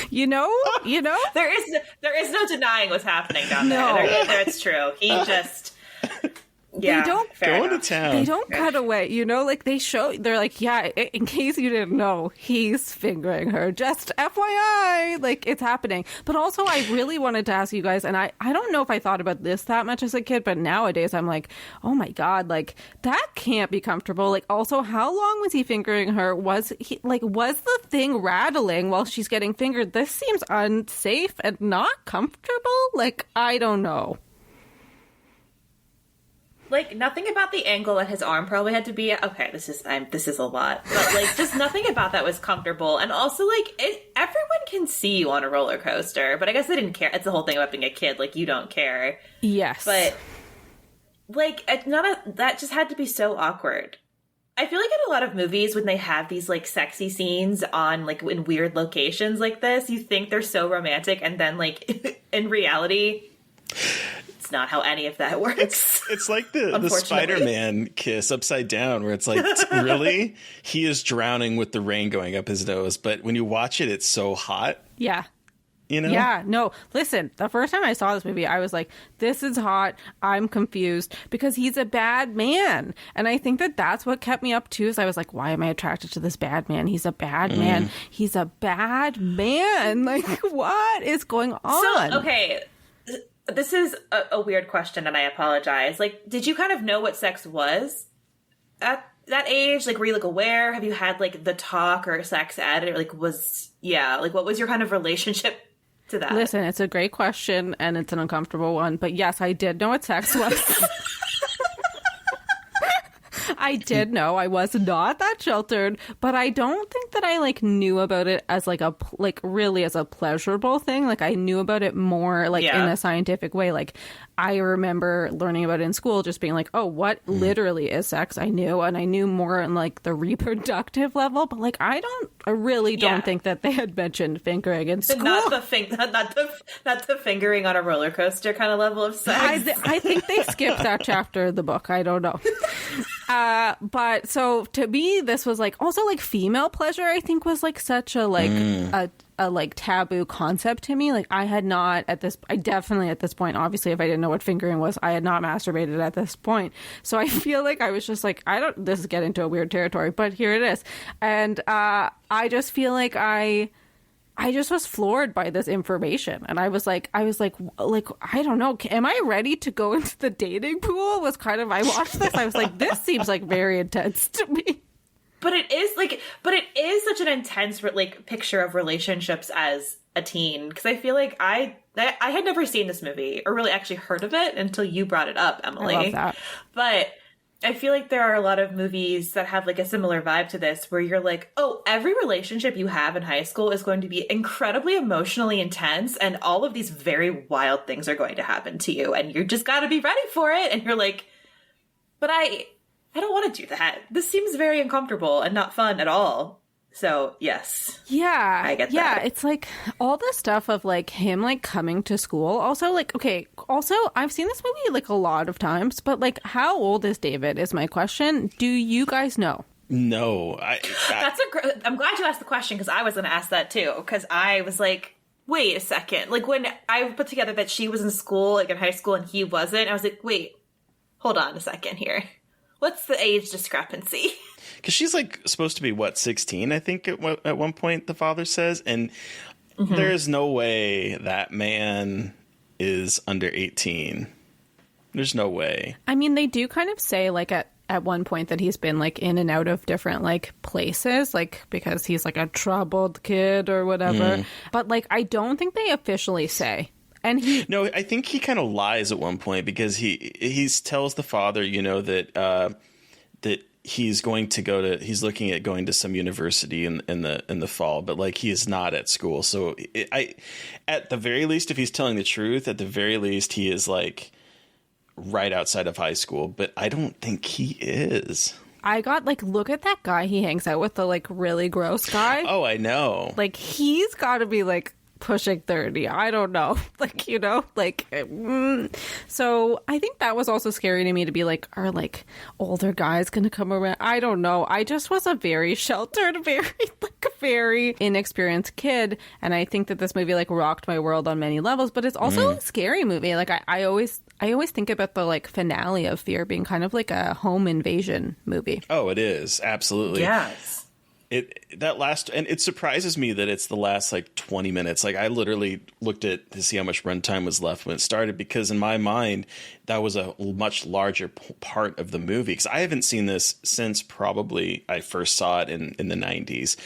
You know, there is no denying what's happening down there. It's true. He just. Yeah, they don't go to town. They don't cut away, you know, like they're like, yeah, in case you didn't know, he's fingering her. Just FYI, like it's happening. But also I really wanted to ask you guys, and I don't know if I thought about this that much as a kid, but nowadays I'm like, oh my God, like that can't be comfortable. Like also, how long was he fingering her? Was the thing rattling while she's getting fingered? This seems unsafe and not comfortable. Like, I don't know. Like, nothing about the angle that his arm probably had to be at. Okay, this is a lot. But, like, just nothing about that was comfortable. And also, like, everyone can see you on a roller coaster. But I guess they didn't care. It's the whole thing about being a kid. Like, you don't care. Yes. But, like, that just had to be so awkward. I feel like in a lot of movies, when they have these, like, sexy scenes on, like, in weird locations like this, you think they're so romantic. And then, like, in reality, it's not how any of that works. It's like the Spider-Man kiss upside down, where it's like, really? He is drowning with the rain going up his nose, but when you watch it, it's so hot. Yeah. You know? Yeah, no, listen, the first time I saw this movie, I was like, this is hot. I'm confused because he's a bad man. And I think that that's what kept me up too, is I was like, why am I attracted to this bad man? He's a bad man. He's a bad man. Like, what is going on? So, okay. This is a weird question, and I apologize. Like, did you kind of know what sex was at that age? Like, were you, like, aware? Have you had, like, the talk or sex ed? Or, like, what was your kind of relationship to that? Listen, it's a great question, and it's an uncomfortable one. But yes, I did know what sex was. I did know. I was not that sheltered, but I don't think that I like knew about it as really as a pleasurable thing. Like I knew about it more in a scientific way. Like I remember learning about it in school, just being like, oh, what literally is sex? I knew, and I knew more on like the reproductive level, but like I really don't think that they had mentioned fingering in school. Not the fingering on a roller coaster kind of level of sex. I think they skipped that chapter of the book. I don't know. But so to me, this was like also like female pleasure, I think was like such a like a like taboo concept to me. Like I definitely at this point, obviously if I didn't know what fingering was, I had not masturbated at this point. So I feel like I was just like, this is getting into a weird territory, but here it is. And I just feel like I I just was floored by this information. And I was like, I don't know. Am I ready to go into the dating pool? Was kind of, I watched this. I was like, this seems like very intense to me. But it is such an intense like picture of relationships as a teen. Because I feel like I had never seen this movie or really actually heard of it until you brought it up, Emily. I love that. But I feel like there are a lot of movies that have like a similar vibe to this where you're like, oh, every relationship you have in high school is going to be incredibly emotionally intense and all of these very wild things are going to happen to you and you just got to be ready for it. And you're like, but I don't want to do that. This seems very uncomfortable and not fun at all. So, yes. Yeah. I get that. Yeah, it's like all the stuff of like him like coming to school. Also, like, okay, also, I've seen this movie like a lot of times, but like, how old is David is my question. Do you guys know? No. I'm glad you asked the question because I was going to ask that too. Because I was like, wait a second. Like when I put together that she was in school, like in high school, and he wasn't, I was like, wait, hold on a second here. What's the age discrepancy? Because she's like supposed to be, 16, I think at one point the father says. And there's no way that man is under 18. There's no way. I mean, they do kind of say like at one point that he's been like in and out of different like places, like because he's like a troubled kid or whatever. But like, I don't think they officially say. And No, I think he kind of lies at one point because he tells the father, that he's he's looking at going to some university in the fall, but like he is not at school. So at the very least, if he's telling the truth, at the very least, he is like right outside of high school, but I don't think he is. I got like, look at that guy he hangs out with, the like really gross guy. Oh, I know. Like he's got to be like pushing 30. I don't know. So I think that was also scary to me to be like, are like older guys gonna come around? I don't know. I just was a very sheltered, very inexperienced kid, and I think that this movie like rocked my world on many levels, but it's also a scary movie. Like I always think about the like finale of Fear being kind of like a home invasion movie. Oh, it is. Absolutely. Yes. And it surprises me that it's the last like 20 minutes. Like I literally looked at to see how much runtime was left when it started, because in my mind that was a much larger part of the movie. Because I haven't seen this since probably I first saw it in the 90s,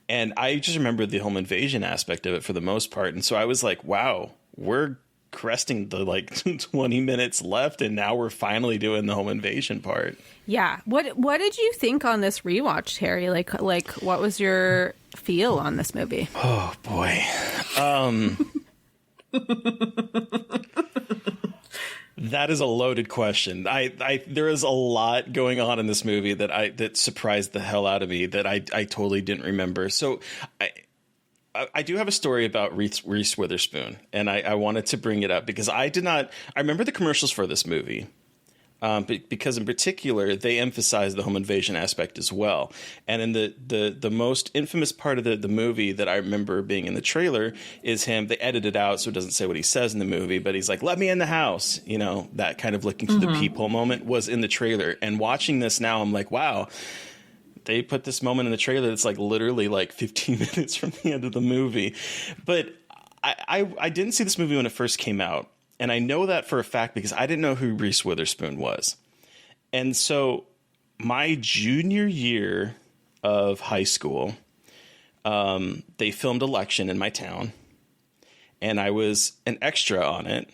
and I just remember the home invasion aspect of it for the most part. And so I was like, wow, we're cresting the like 20 minutes left, and now we're finally doing the home invasion part. Yeah. What did you think on this rewatch, Terry? Like what was your feel on this movie? Oh boy. That is a loaded question. There is a lot going on in this movie that surprised the hell out of me that I totally didn't remember. So I do have a story about Reese Witherspoon, and I wanted to bring it up because I remember the commercials for this movie. Because in particular, they emphasize the home invasion aspect as well. And in the most infamous part of the movie that I remember being in the trailer is him. They edited it out so it doesn't say what he says in the movie, but he's like, "Let me in the house." You know, that kind of looking through the peephole moment was in the trailer. And watching this now, I'm like, wow, they put this moment in the trailer that's like literally like 15 minutes from the end of the movie. But I didn't see this movie when it first came out. And I know that for a fact because I didn't know who Reese Witherspoon was. And so my junior year of high school, they filmed Election in my town, and I was an extra on it.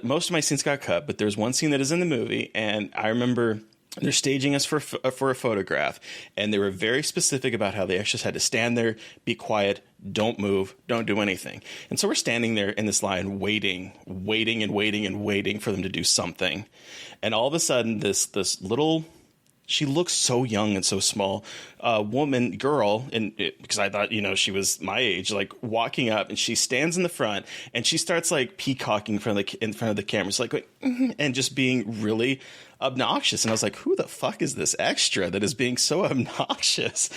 Most of my scenes got cut, but there's one scene that is in the movie, and I remember they're staging us for a photograph, and they were very specific about how the extras had to stand there, be quiet, don't move, don't do anything. And so we're standing there in this line waiting for them to do something. And all of a sudden, this little, she looks so young and so small, girl, and because I thought, she was my age, like walking up, and she stands in the front, and she starts like peacocking in front of the cameras, like, and just being really obnoxious. And I was like, who the fuck is this extra that is being so obnoxious?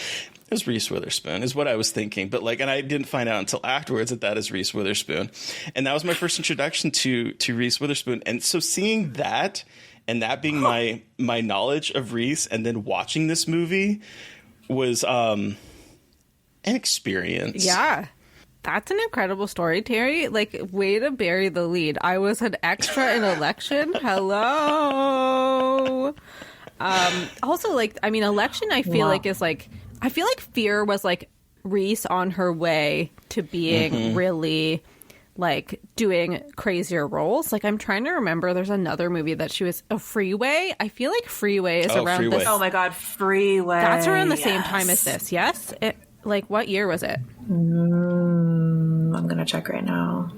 It was Reese Witherspoon is what I was thinking. But and I didn't find out until afterwards that is Reese Witherspoon. And that was my first introduction to Reese Witherspoon. And so seeing that, and that being my knowledge of Reese, and then watching this movie was an experience. Yeah. That's an incredible story, Terry. Like, way to bury the lead. I was an extra in Election. Hello. Also, like, I mean, Election, I feel like is like, I feel like Fear was like Reese on her way to being really like doing crazier roles. Like, I'm trying to remember, there's another movie that she was, a Freeway. I feel like Freeway is around Freeway. this. Oh my God, Freeway. That's around the same time as this. Yes. Like, what year was it? I'm gonna check right now.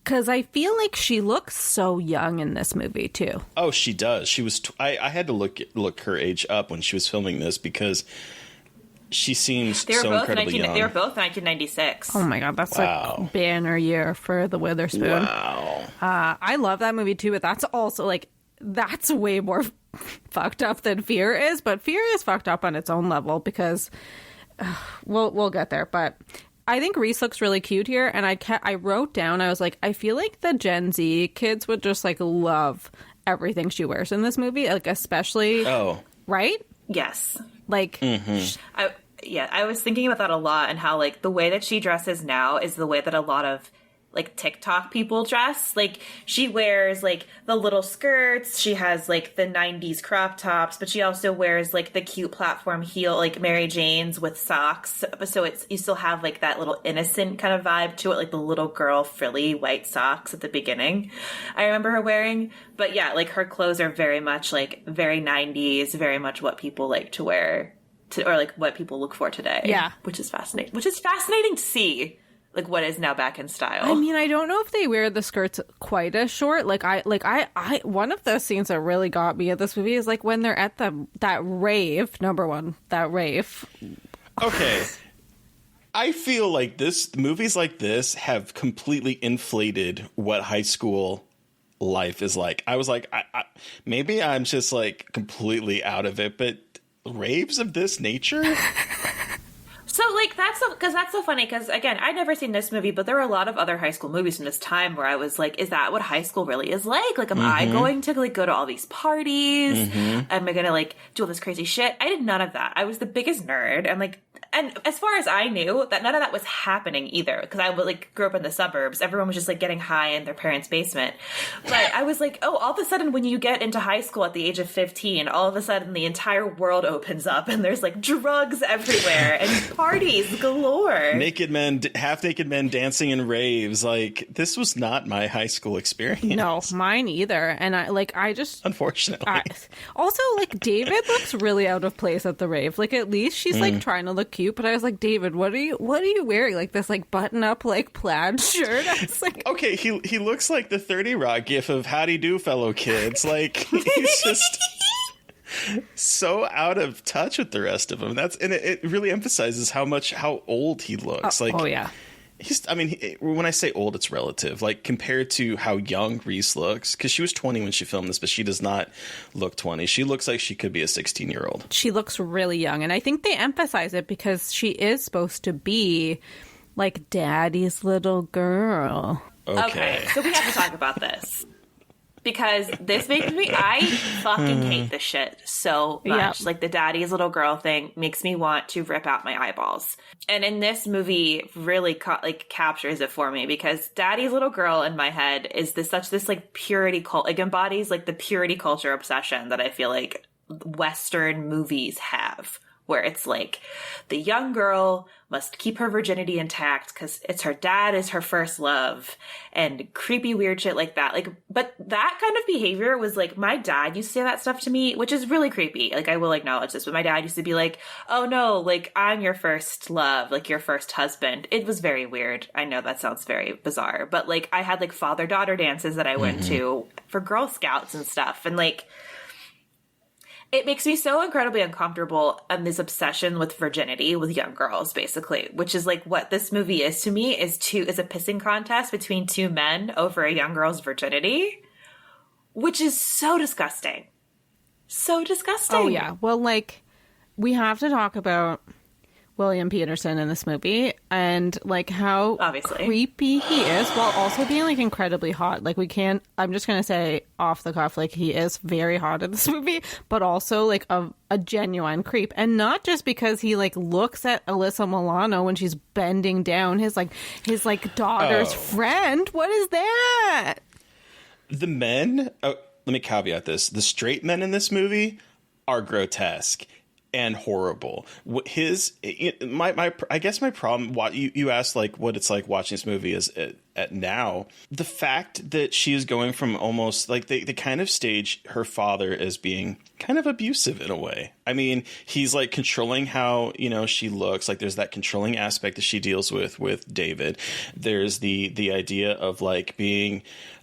Because I feel like she looks so young in this movie too. Oh, she does. She was. I had to look her age up when she was filming this because she seems so incredibly young. They were both 1996. Oh my God, that's a banner year for the Witherspoon. Wow. I love that movie too, but that's also like, that's way more fucked up than Fear is. But Fear is fucked up on its own level because we'll get there. But I think Reese looks really cute here, and I wrote down, I was like, I feel like the Gen Z kids would just like love everything she wears in this movie, like especially right? Yes. Like I was thinking about that a lot, and how like the way that she dresses now is the way that a lot of like TikTok people dress. Like, she wears like the little skirts, she has like the 90s crop tops, but she also wears like the cute platform heel, like Mary Jane's with socks. So it's, you still have like that little innocent kind of vibe to it, like the little girl frilly white socks at the beginning I remember her wearing. But yeah, like her clothes are very much like very 90s, very much what people like to wear or like what people look for today. Yeah. Which is fascinating to see. Like, what is now back in style. I mean, I don't know if they wear the skirts quite as short. I one of those scenes that really got me at this movie is like when they're at that rave. Number one, that rave. Okay. I feel like movies like this have completely inflated what high school life is like. I was like, maybe I'm just like completely out of it, but raves of this nature? So, like, that's so funny, because, again, I'd never seen this movie, but there were a lot of other high school movies from this time where I was like, is that what high school really is like? Like, am I going to, like, go to all these parties? Am I going to, like, do all this crazy shit? I did none of that. I was the biggest nerd. I'm like, and as far as I knew, that none of that was happening either, because I like grew up in the suburbs. Everyone was just like getting high in their parents' basement. But I was like, oh, all of a sudden when you get into high school at the age of 15, all of a sudden the entire world opens up and there's like drugs everywhere and parties galore. Half-naked men dancing in raves. Like, this was not my high school experience. No, mine either. And I just unfortunately. Also, like, David looks really out of place at the rave. Like, at least she's like trying to look cute. But I was like, David, what are you wearing? Like this like button up like plaid shirt. I was like, okay, he looks like the 30 Rock gif of howdy do, fellow kids. Like, he's just so out of touch with the rest of them. It really emphasizes how old he looks. Oh yeah. When I say old, it's relative. Like, compared to how young Reese looks, because she was 20 when she filmed this, but she does not look 20. She looks like she could be a 16-year-old. She looks really young, and I think they emphasize it because she is supposed to be like daddy's little girl. Okay, so we have to talk about this. Because this makes me, I fucking hate this shit so much. Yep. Like, the daddy's little girl thing makes me want to rip out my eyeballs. And in this movie really captures it for me, because daddy's little girl in my head is this like purity cult, like embodies like the purity culture obsession that I feel like Western movies have. Where it's like the young girl must keep her virginity intact because it's her dad is her first love, and creepy weird shit like that. Like, but that kind of behavior was like, my dad used to say that stuff to me, which is really creepy. Like, I will acknowledge this, but my dad used to be like, oh no, like, I'm your first love, like your first husband. It was very weird. I know that sounds very bizarre, but like, I had like father-daughter dances that I went to for Girl Scouts and stuff. And like, it makes me so incredibly uncomfortable, and this obsession with virginity with young girls, basically, which is like what this movie is to me, is a pissing contest between two men over a young girl's virginity, which is so disgusting. So disgusting. Oh, yeah. Well, like, we have to talk about William Peterson in this movie, and like how Obviously. creepy he is while also being like incredibly hot. Like I'm just gonna say off the cuff, like he is very hot in this movie, but also like a genuine creep. And not just because he like looks at Alyssa Milano when she's bending down his daughter's friend. What is that? The men, let me caveat this. The straight men in this movie are grotesque and horrible. I guess my problem, you asked like what it's like watching this movie is at now. The fact that she is going from almost like they kind of stage her father as being kind of abusive in a way. I mean, he's like controlling how, she looks. Like there's that controlling aspect that she deals with David. There's the idea of like being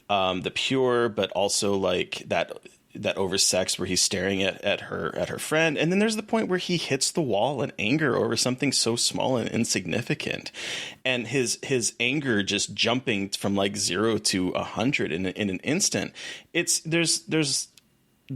the pure, but also like that oversex where he's staring at her friend. And then there's the point where he hits the wall in anger over something so small and insignificant. And his anger just jumping from like 0 to 100 in an instant. There's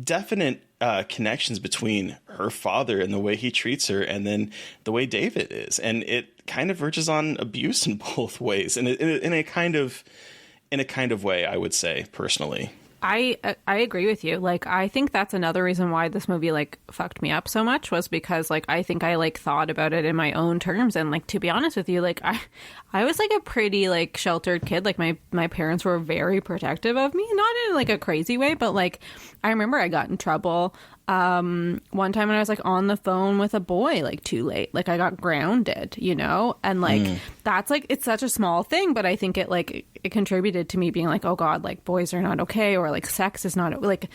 definite connections between her father and the way he treats her and then the way David is. And it kind of verges on abuse in both ways. And in a kind of way, I would say, personally. I agree with you. Like, I think that's another reason why this movie like fucked me up so much was because like I think I like thought about it in my own terms. And like, to be honest with you, like I was like a pretty like sheltered kid. Like my parents were very protective of me, not in like a crazy way, but like I remember I got in trouble one time when I was like on the phone with a boy like too late. Like I got grounded, and like that's like it's such a small thing, but I think it contributed to me being like, oh God, like boys are not okay, or like sex is not, like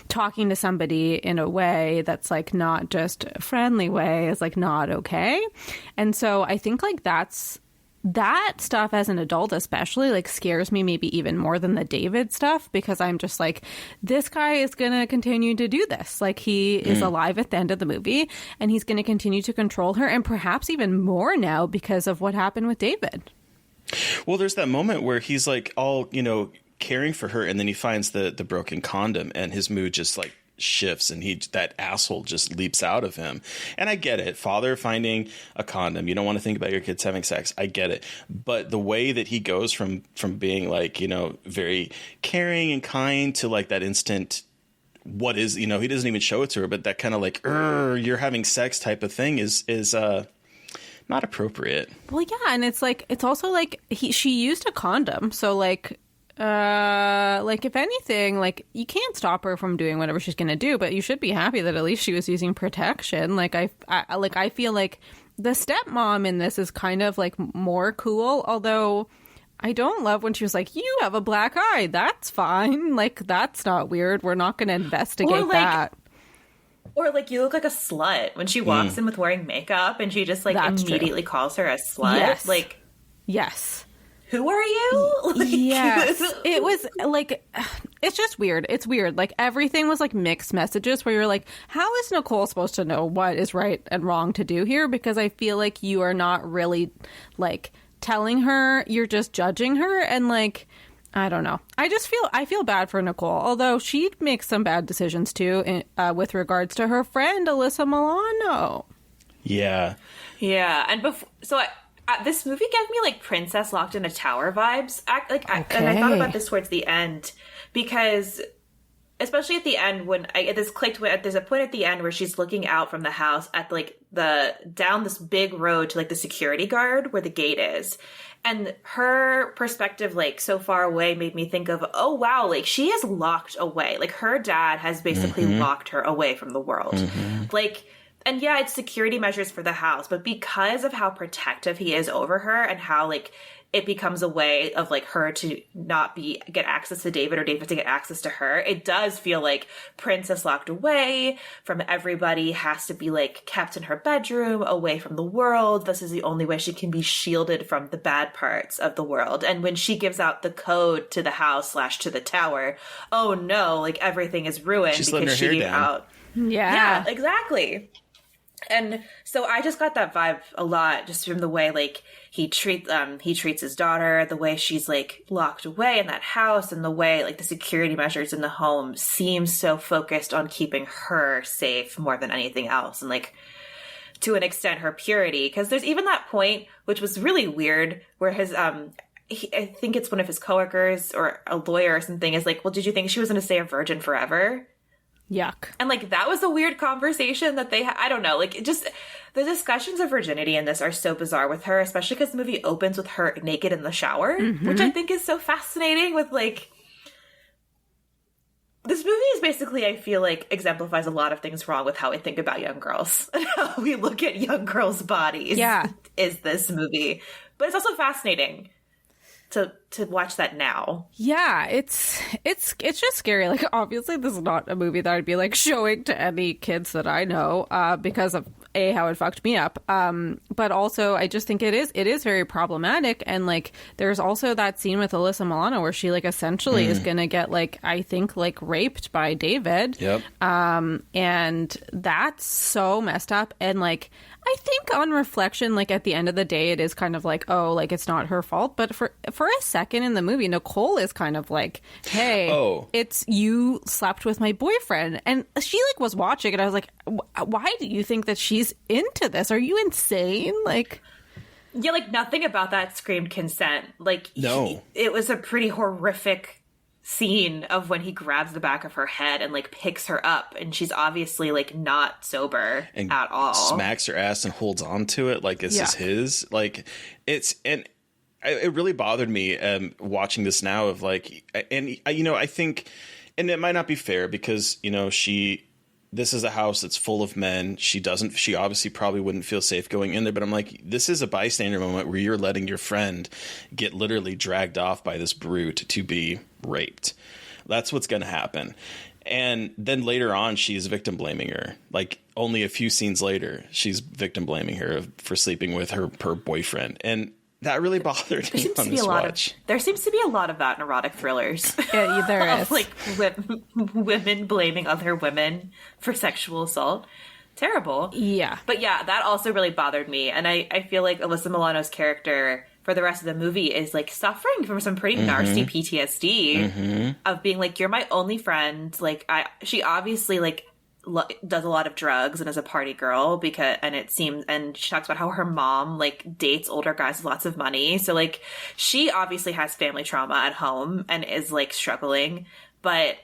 talking to somebody in a way that's like not just a friendly way is like not okay. And so I think like that stuff as an adult especially like scares me maybe even more than the David stuff, because I'm just like, this guy is going to continue to do this. Like he is alive at the end of the movie and he's going to continue to control her, and perhaps even more now because of what happened with David. Well, there's that moment where he's like all, caring for her, and then he finds the broken condom and his mood just like shifts and that asshole just leaps out of him. And I get it. Father finding a condom. You don't want to think about your kids having sex. I get it. But the way that he goes from being like, very caring and kind to like that instant, what is, he doesn't even show it to her, but that kind of like, you're having sex type of thing is not appropriate. Well, yeah. And it's like, it's also like she used a condom. So like if anything, like you can't stop her from doing whatever she's gonna do, but you should be happy that at least she was using protection. Like I feel like the stepmom in this is kind of like more cool, although I don't love when she was like, you have a black eye, that's fine, like that's not weird, we're not gonna investigate that. Or like, you look like a slut when she walks in with wearing makeup and she just like That's immediately calls her a slut. Yes. Like, yes. Who are you? Like, yes. It was like, it's just weird. It's weird. Like everything was like mixed messages where you're like, how is Nicole supposed to know what is right and wrong to do here? Because I feel like you are not really like telling her, you're just judging her. And like, I don't know. I feel bad for Nicole, although she makes some bad decisions too with regards to her friend Alyssa Milano. Yeah. Yeah. And this movie gave me like Princess Locked in a Tower vibes. And I thought about this towards the end because, especially at the end when there's a point at the end where she's looking out from the house at like down this big road to like the security guard where the gate is. And her perspective, like, so far away made me think of, oh, wow, like, she is locked away. Like, her dad has basically locked her away from the world. Like, and yeah, it's security measures for the house, but because of how protective he is over her and how, like, it becomes a way of like her to not get access to David or David to get access to her. It does feel like Princess locked away from everybody, has to be like kept in her bedroom, away from the world. This is the only way she can be shielded from the bad parts of the world. And when she gives out the code to the house / to the tower, oh no, like everything is ruined. She's because she gave out. Yeah, exactly. And so I just got that vibe a lot just from the way like he treats his daughter, the way she's like locked away in that house, and the way like the security measures in the home seem so focused on keeping her safe more than anything else. And like to an extent, her purity. Because there's even that point, which was really weird, where his, I think it's one of his coworkers or a lawyer or something is like, well, did you think she was going to stay a virgin forever? Yuck. And, like, that was a weird conversation that they I don't know. Like, it just, the discussions of virginity in this are so bizarre with her, especially because the movie opens with her naked in the shower, which I think is so fascinating with, like, this movie is basically, I feel like, exemplifies a lot of things wrong with how we think about young girls and how we look at young girls' bodies. Yeah. Is this movie. But it's also fascinating to watch that now. Yeah, it's just scary. Like, obviously this is not a movie that I'd be like showing to any kids that I know because of how it fucked me up, but also I just think it is very problematic. And like there's also that scene with Alyssa Milano where she like essentially is gonna get like, I think, like raped by David. Yep. And that's so messed up. And like I think on reflection, like at the end of the day, it is kind of like, oh, like it's not her fault. But for a second in the movie, Nicole is kind of like, hey, it's you slept with my boyfriend. And she like was watching and I was like, why do you think that she's into this? Are you insane? Like, yeah, like nothing about that screamed consent. Like, no, it was a pretty horrific scene of when he grabs the back of her head and like picks her up, and she's obviously like not sober and at all, smacks her ass and holds on to it like this is his. Like it really bothered me watching this now of like, and you know, I think, and it might not be fair because, you know, this is a house that's full of men. She obviously probably wouldn't feel safe going in there, but I'm like, this is a bystander moment where you're letting your friend get literally dragged off by this brute to be raped. That's what's going to happen. And then later on, she's victim blaming her. Like only a few scenes later, she's victim blaming her for sleeping with her boyfriend. And that really bothered me on this watch. There seems to be a lot of that in erotic thrillers. Yeah, there is. Like women blaming other women for sexual assault. Terrible. Yeah. But yeah, that also really bothered me. And I feel like Alyssa Milano's character for the rest of the movie is like suffering from some pretty nasty PTSD of being like, you're my only friend. Like she obviously like does a lot of drugs and is a party girl and she talks about how her mom like dates older guys with lots of money. So like she obviously has family trauma at home and is like struggling, but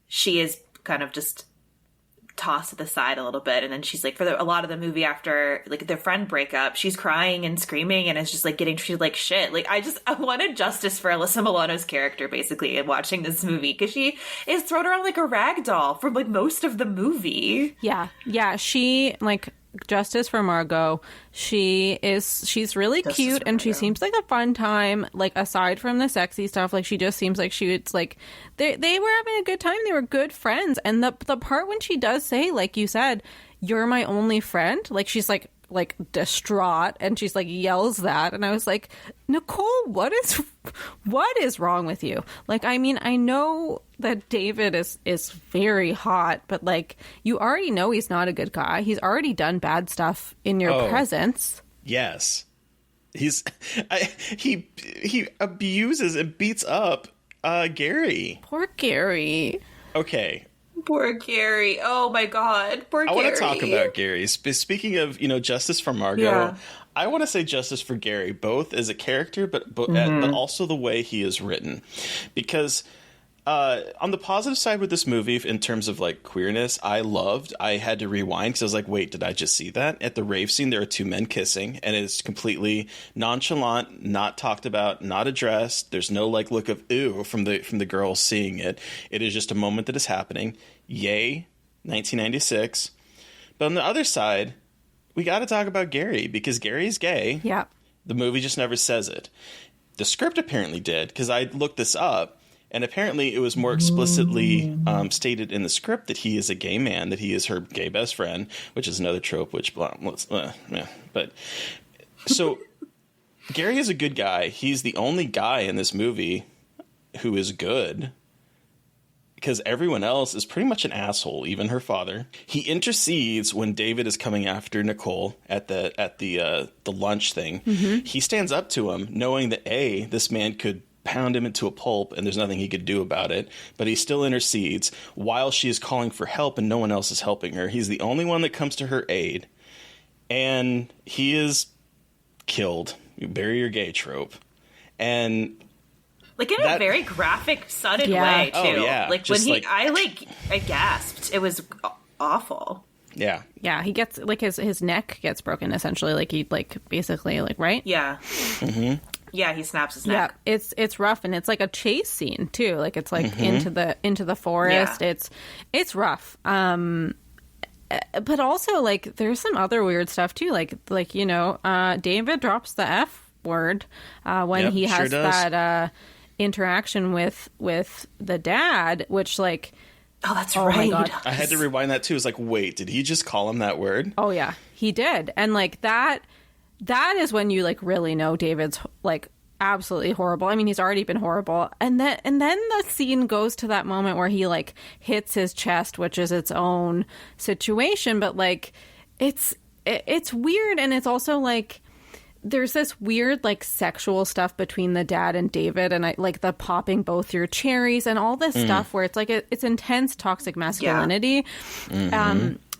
she is kind of just tossed to the side a little bit. And then she's like, for a lot of the movie after like their friend breakup, she's crying and screaming and is just like getting treated like shit. Like I wanted justice for Alyssa Milano's character basically in watching this movie, because she is thrown around like a rag doll for like most of the movie. Yeah, she like justice for Margot. She's really justice cute and she seems like a fun time. Like aside from the sexy stuff, like she just seems like she was like they were having a good time. They were good friends. And the part when she does say, like you said, you're my only friend, like she's like distraught and she's like yells that, and I was like, Nicole, what is wrong with you? Like, I mean, I know that David is very hot, but like you already know he's not a good guy. He's already done bad stuff in your presence. Yes, he abuses and beats up Gary. Poor Gary. Okay. Poor Gary. Oh my God. Poor Gary. I want to talk about Gary. Speaking of, you know, justice for Margot, I want to say justice for Gary, both as a character, but also the way he is written. Because on the positive side with this movie, in terms of like queerness, I had to rewind because I was like, wait, did I just see that? At the rave scene, there are two men kissing and it's completely nonchalant, not talked about, not addressed. There's no like look of ew from the girl seeing it. It is just a moment that is happening. Yay, 1996. But on the other side, we got to talk about Gary because Gary is gay. Yeah. The movie just never says it. The script apparently did, because I looked this up. And apparently it was more explicitly stated in the script that he is a gay man, that he is her gay best friend, which is another trope, which, but so Gary is a good guy. He's the only guy in this movie who is good, because everyone else is pretty much an asshole, even her father. He intercedes when David is coming after Nicole at the lunch thing. He stands up to him, knowing that this man could pound him into a pulp and there's nothing he could do about it, but he still intercedes while she is calling for help and no one else is helping her. He's the only one that comes to her aid. and he is killed. You bury your gay trope. And like in a very graphic, sudden way too. Oh, yeah. Like just when I gasped. It was awful. Yeah. Yeah, he gets like his neck gets broken essentially. Like he like basically like right. Yeah. Mm-hmm. Yeah, he snaps his neck. Yeah, it's rough, and it's like a chase scene too. Like it's like into the forest. Yeah. It's rough. But also like there's some other weird stuff too. Like David drops the F word when he has that interaction with the dad, which like. Oh, that's right. My God. I had to rewind that too. It's like, wait, did he just call him that word? Oh yeah, he did. And like that is when you like really know David's like absolutely horrible. I mean, he's already been horrible. And then the scene goes to that moment where he like hits his chest, which is its own situation, but like it's weird, and it's also like there's this weird like sexual stuff between the dad and David, and I like the popping both your cherries and all this stuff where it's like it's intense toxic masculinity.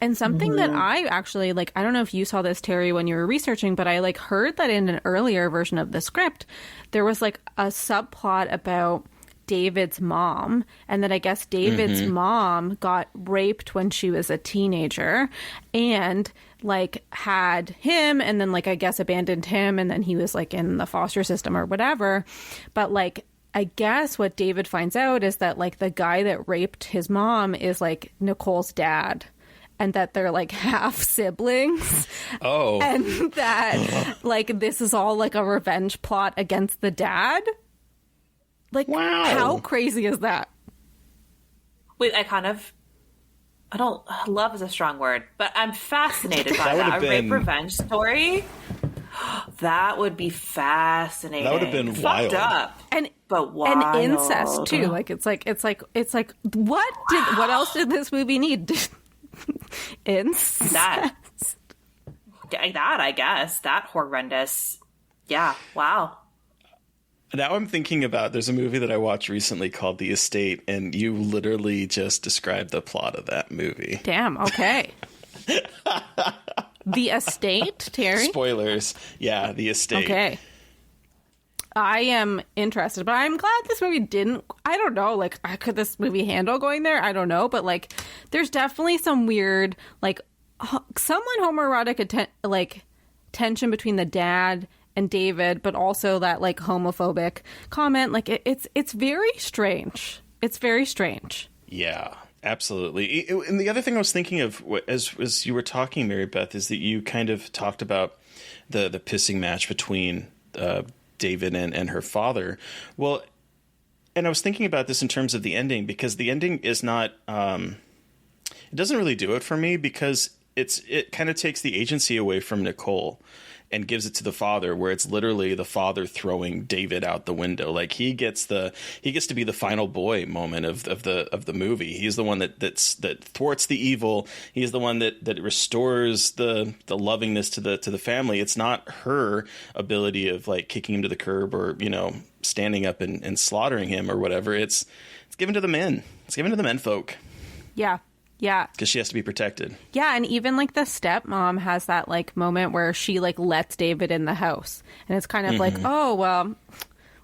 And something that I actually like, I don't know if you saw this, Terry, when you were researching, but I like heard that in an earlier version of the script there was like a subplot about David's mom, and that I guess David's mom got raped when she was a teenager and like had him, and then like I guess abandoned him, and then he was like in the foster system or whatever. But like I guess what David finds out is that like the guy that raped his mom is like Nicole's dad, and that they're like half siblings. Oh. And that like this is all like a revenge plot against the dad. Like, wow. How crazy is that? Wait, I don't, love is a strong word, but I'm fascinated by that. A rape revenge story? That would be fascinating. That would have been wild. Fucked up. But wild. And incest too. Like it's like what else did this movie need? Incest. That I guess. That horrendous. Yeah. Wow. Now I'm thinking about, there's a movie that I watched recently called The Estate, and you literally just described the plot of that movie. Damn, okay. The Estate, Terry? Spoilers. Yeah, The Estate. Okay. I am interested, but I'm glad this movie didn't, I don't know, like, could this movie handle going there? I don't know, but, like, there's definitely some weird, like, somewhat homoerotic, tension between the dad and David, but also that like homophobic comment. Like it's very strange. It's very strange. Yeah, absolutely. And the other thing I was thinking of as you were talking, Mary Beth, is that you kind of talked about the pissing match between David and her father. Well, and I was thinking about this in terms of the ending, because the ending is not it doesn't really do it for me, because it kind of takes the agency away from Nicole and gives it to the father, where it's literally the father throwing David out the window. Like he gets to be the final boy moment of the movie. He's the one that thwarts the evil. He's the one that restores the lovingness to the family. It's not her ability of like kicking him to the curb or, you know, standing up and slaughtering him or whatever. It's given to the men. It's given to the men folk. Yeah. Yeah. Because she has to be protected. Yeah, and even like the stepmom has that like moment where she like lets David in the house. And it's kind of like, oh, well,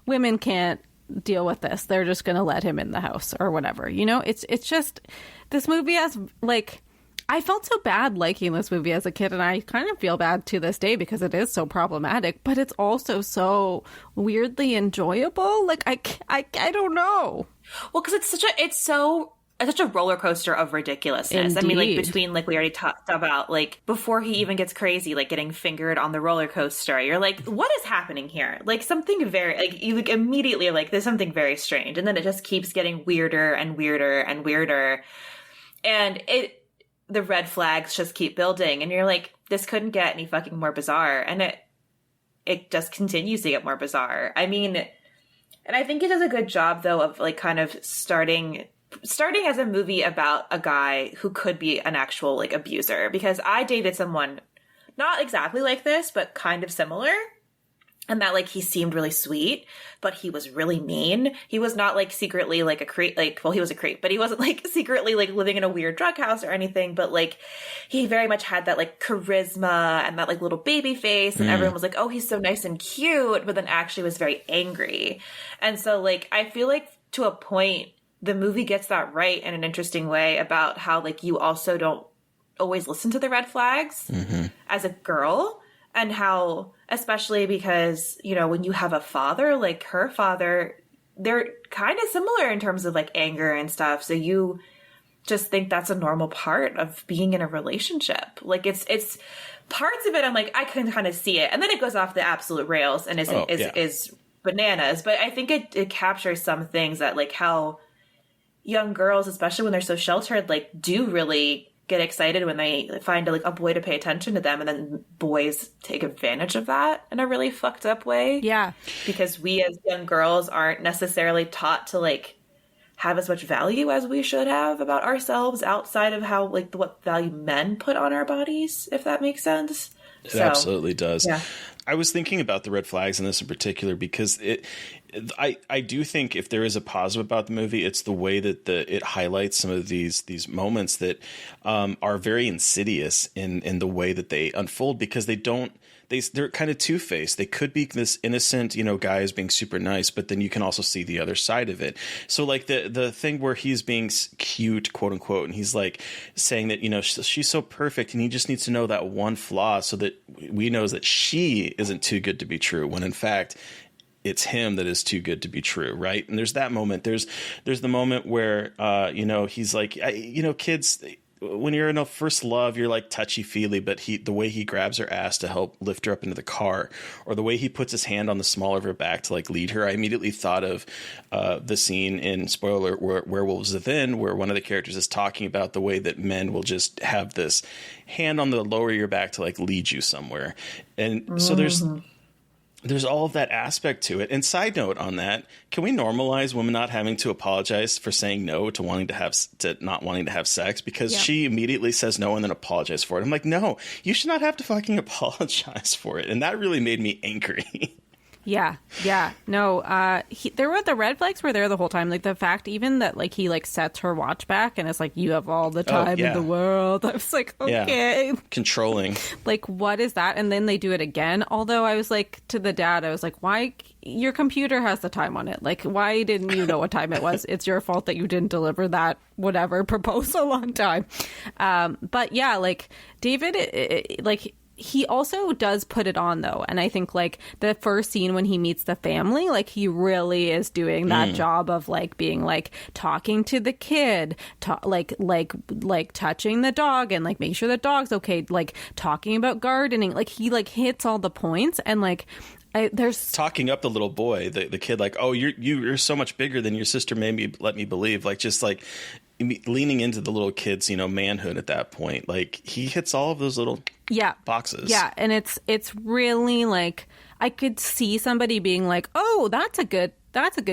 women can't deal with this. They're just going to let him in the house or whatever. You know, it's just, this movie has like, I felt so bad liking this movie as a kid, and I kind of feel bad to this day because it is so problematic, but it's also so weirdly enjoyable. Like I don't know. Well, because it's such a roller coaster of ridiculousness. Indeed. I mean, like between like we already talked about, like before he even gets crazy, like getting fingered on the roller coaster, you're like, what is happening here? Like something very, like you like immediately are like, there's something very strange, and then it just keeps getting weirder and weirder and weirder, and the red flags just keep building, and you're like, this couldn't get any fucking more bizarre, and it just continues to get more bizarre. I mean, and I think it does a good job though of like kind of starting as a movie about a guy who could be an actual like abuser, because I dated someone not exactly like this, but kind of similar. and that like he seemed really sweet, but he was really mean. He was not like secretly like a creep, like, well, he was a creep, but he wasn't like secretly like living in a weird drug house or anything. But like he very much had that like charisma and that like little baby face, and everyone was like, oh, he's so nice and cute, but then actually was very angry. And so like I feel like to a point the movie gets that right in an interesting way about how like you also don't always listen to the red flags as a girl, and how, especially because, you know, when you have a father, like her father, they're kind of similar in terms of like anger and stuff. So you just think that's a normal part of being in a relationship. Like it's parts of it, I'm like, I can kind of see it. And then it goes off the absolute rails and is bananas. But I think it captures some things that like how young girls, especially when they're so sheltered, like do really get excited when they find like a boy to pay attention to them, and then boys take advantage of that in a really fucked up way. Yeah. Because we as young girls aren't necessarily taught to like have as much value as we should have about ourselves outside of how like what value men put on our bodies, if that makes sense. It absolutely does. Yeah. I was thinking about the red flags in this in particular because I do think if there is a positive about the movie, it's the way that it highlights some of these moments that are very insidious in the way that they unfold, because they're kind of two-faced. They could be this innocent, you know, guy is being super nice, but then you can also see the other side of it. So like the thing where he's being cute, quote unquote, and he's like saying that, you know, she's so perfect and he just needs to know that one flaw so that we know that she isn't too good to be true, when in fact it's him that is too good to be true, right? And there's that moment. There's the moment where you know, he's like, you know, kids, when you're in a first love, you're like touchy-feely, but the way he grabs her ass to help lift her up into the car, or the way he puts his hand on the small of her back to like lead her, I immediately thought of the scene in, spoiler alert, Werewolves Within, where one of the characters is talking about the way that men will just have this hand on the lower of your back to like lead you somewhere. And so there's all of that aspect to it. And side note on that, can we normalize women not having to apologize for saying no to not wanting to have sex? Because she immediately says no and then apologizes for it. I'm like, no, you should not have to fucking apologize for it. And that really made me angry. Yeah. No, the red flags were there the whole time. Like the fact even that like he like sets her watch back and it's like, you have all the time in the world. I was like, okay. Controlling. Like, what is that? And then they do it again. Although I was like, to the dad, I was like, why? Your computer has the time on it. Like, why didn't you know what time it was? It's your fault that you didn't deliver that whatever proposal on time. But yeah, like David, like, he also does put it on though, and I think like the first scene when he meets the family, like he really is doing that job of like being like talking to the kid, like touching the dog and like making sure the dog's okay, like talking about gardening, like he like hits all the points, and like there's talking up the little boy, the kid, like, oh, you're so much bigger than your sister made me let me believe, like just like leaning into the little kid's, you know, manhood at that point. Like he hits all of those little boxes. Yeah, and it's really like I could see somebody being like, oh, that's a good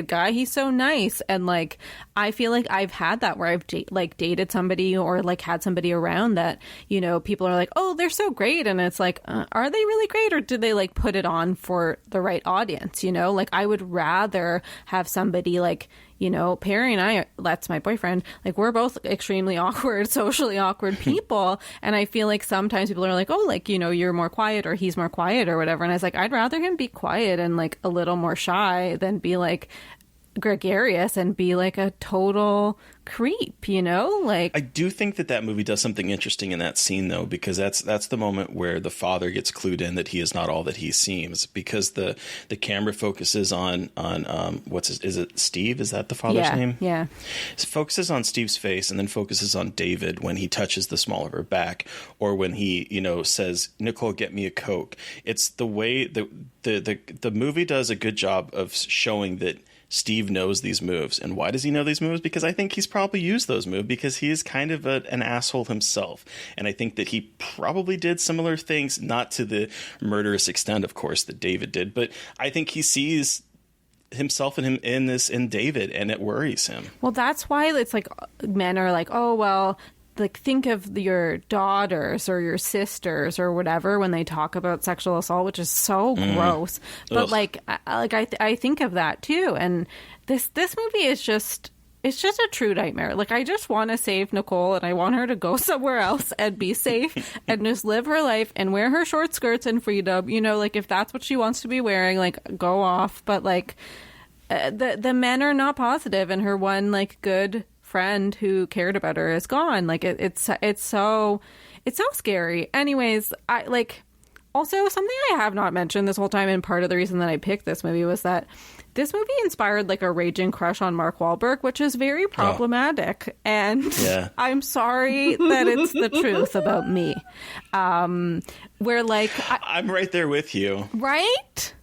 guy, he's so nice. And like I feel like I've had that where I've dated somebody or like had somebody around that, you know, people are like, oh, they're so great, and it's like, are they really great, or did they like put it on for the right audience? You know, like I would rather have somebody like, you know, Perry and I, that's my boyfriend, like we're both extremely awkward, socially awkward people, and I feel like sometimes people are like, oh, like, you know, you're more quiet or he's more quiet or whatever, and I was like, I'd rather him be quiet and like a little more shy than be like gregarious and be like a total creep, you know? Like I do think that movie does something interesting in that scene though, because that's the moment where the father gets clued in that he is not all that he seems, because the camera focuses on is it Steve? Is that the father's name? Yeah. It focuses on Steve's face and then focuses on David when he touches the small of her back, or when he, you know, says, Nicole, get me a Coke. It's the way the movie does a good job of showing that Steve knows these moves. And why does he know these moves? Because I think he's probably used those moves because he is kind of an asshole himself. And I think that he probably did similar things, not to the murderous extent, of course, that David did. But I think he sees himself and him in David, and it worries him. Well, that's why it's like men are like, oh, well, like think of your daughters or your sisters or whatever when they talk about sexual assault, which is so gross. But I think of that too. And this movie is just, it's just a true nightmare. Like, I just want to save Nicole and I want her to go somewhere else and be safe and just live her life and wear her short skirts in freedom. You know, like if that's what she wants to be wearing, like go off. But like the men are not positive, and her one like good friend who cared about her is gone. Like it's so scary. Anyways, I like also something I have not mentioned this whole time, and part of the reason that I picked this movie was that this movie inspired like a raging crush on Mark Wahlberg, which is very problematic. And I'm sorry that it's the truth about me. Where like I'm right there with you. Right?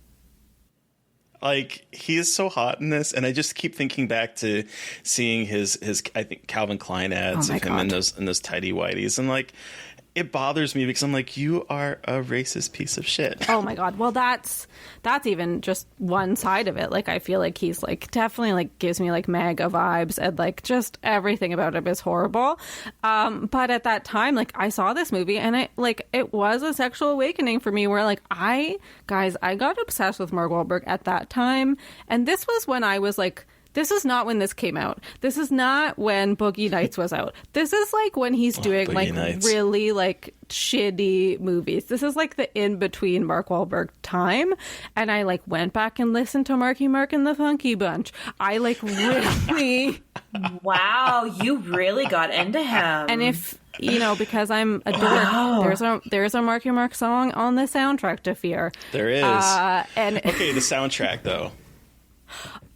Like, he is so hot in this, and I just keep thinking back to seeing his I think Calvin Klein ads of him in those tidy whities, and like it bothers me because I'm like, you are a racist piece of shit. Oh my God. Well, that's even just one side of it. Like, I feel like he's like definitely like gives me like MAGA vibes, and like just everything about him is horrible. But at that time, like I saw this movie and it was a sexual awakening for me where like I got obsessed with Mark Wahlberg at that time. And this was when I was like, this is not when this came out. This is not when Boogie Nights was out. This is like when he's doing Boogie like Nights. really like shitty movies. This is like the in between Mark Wahlberg time. And I like went back and listened to Marky Mark and the Funky Bunch. I like really Wow, you really got into him. And if you know, because I'm a dork, there's a Marky Mark song on the soundtrack to Fear. There is. And okay, the soundtrack though.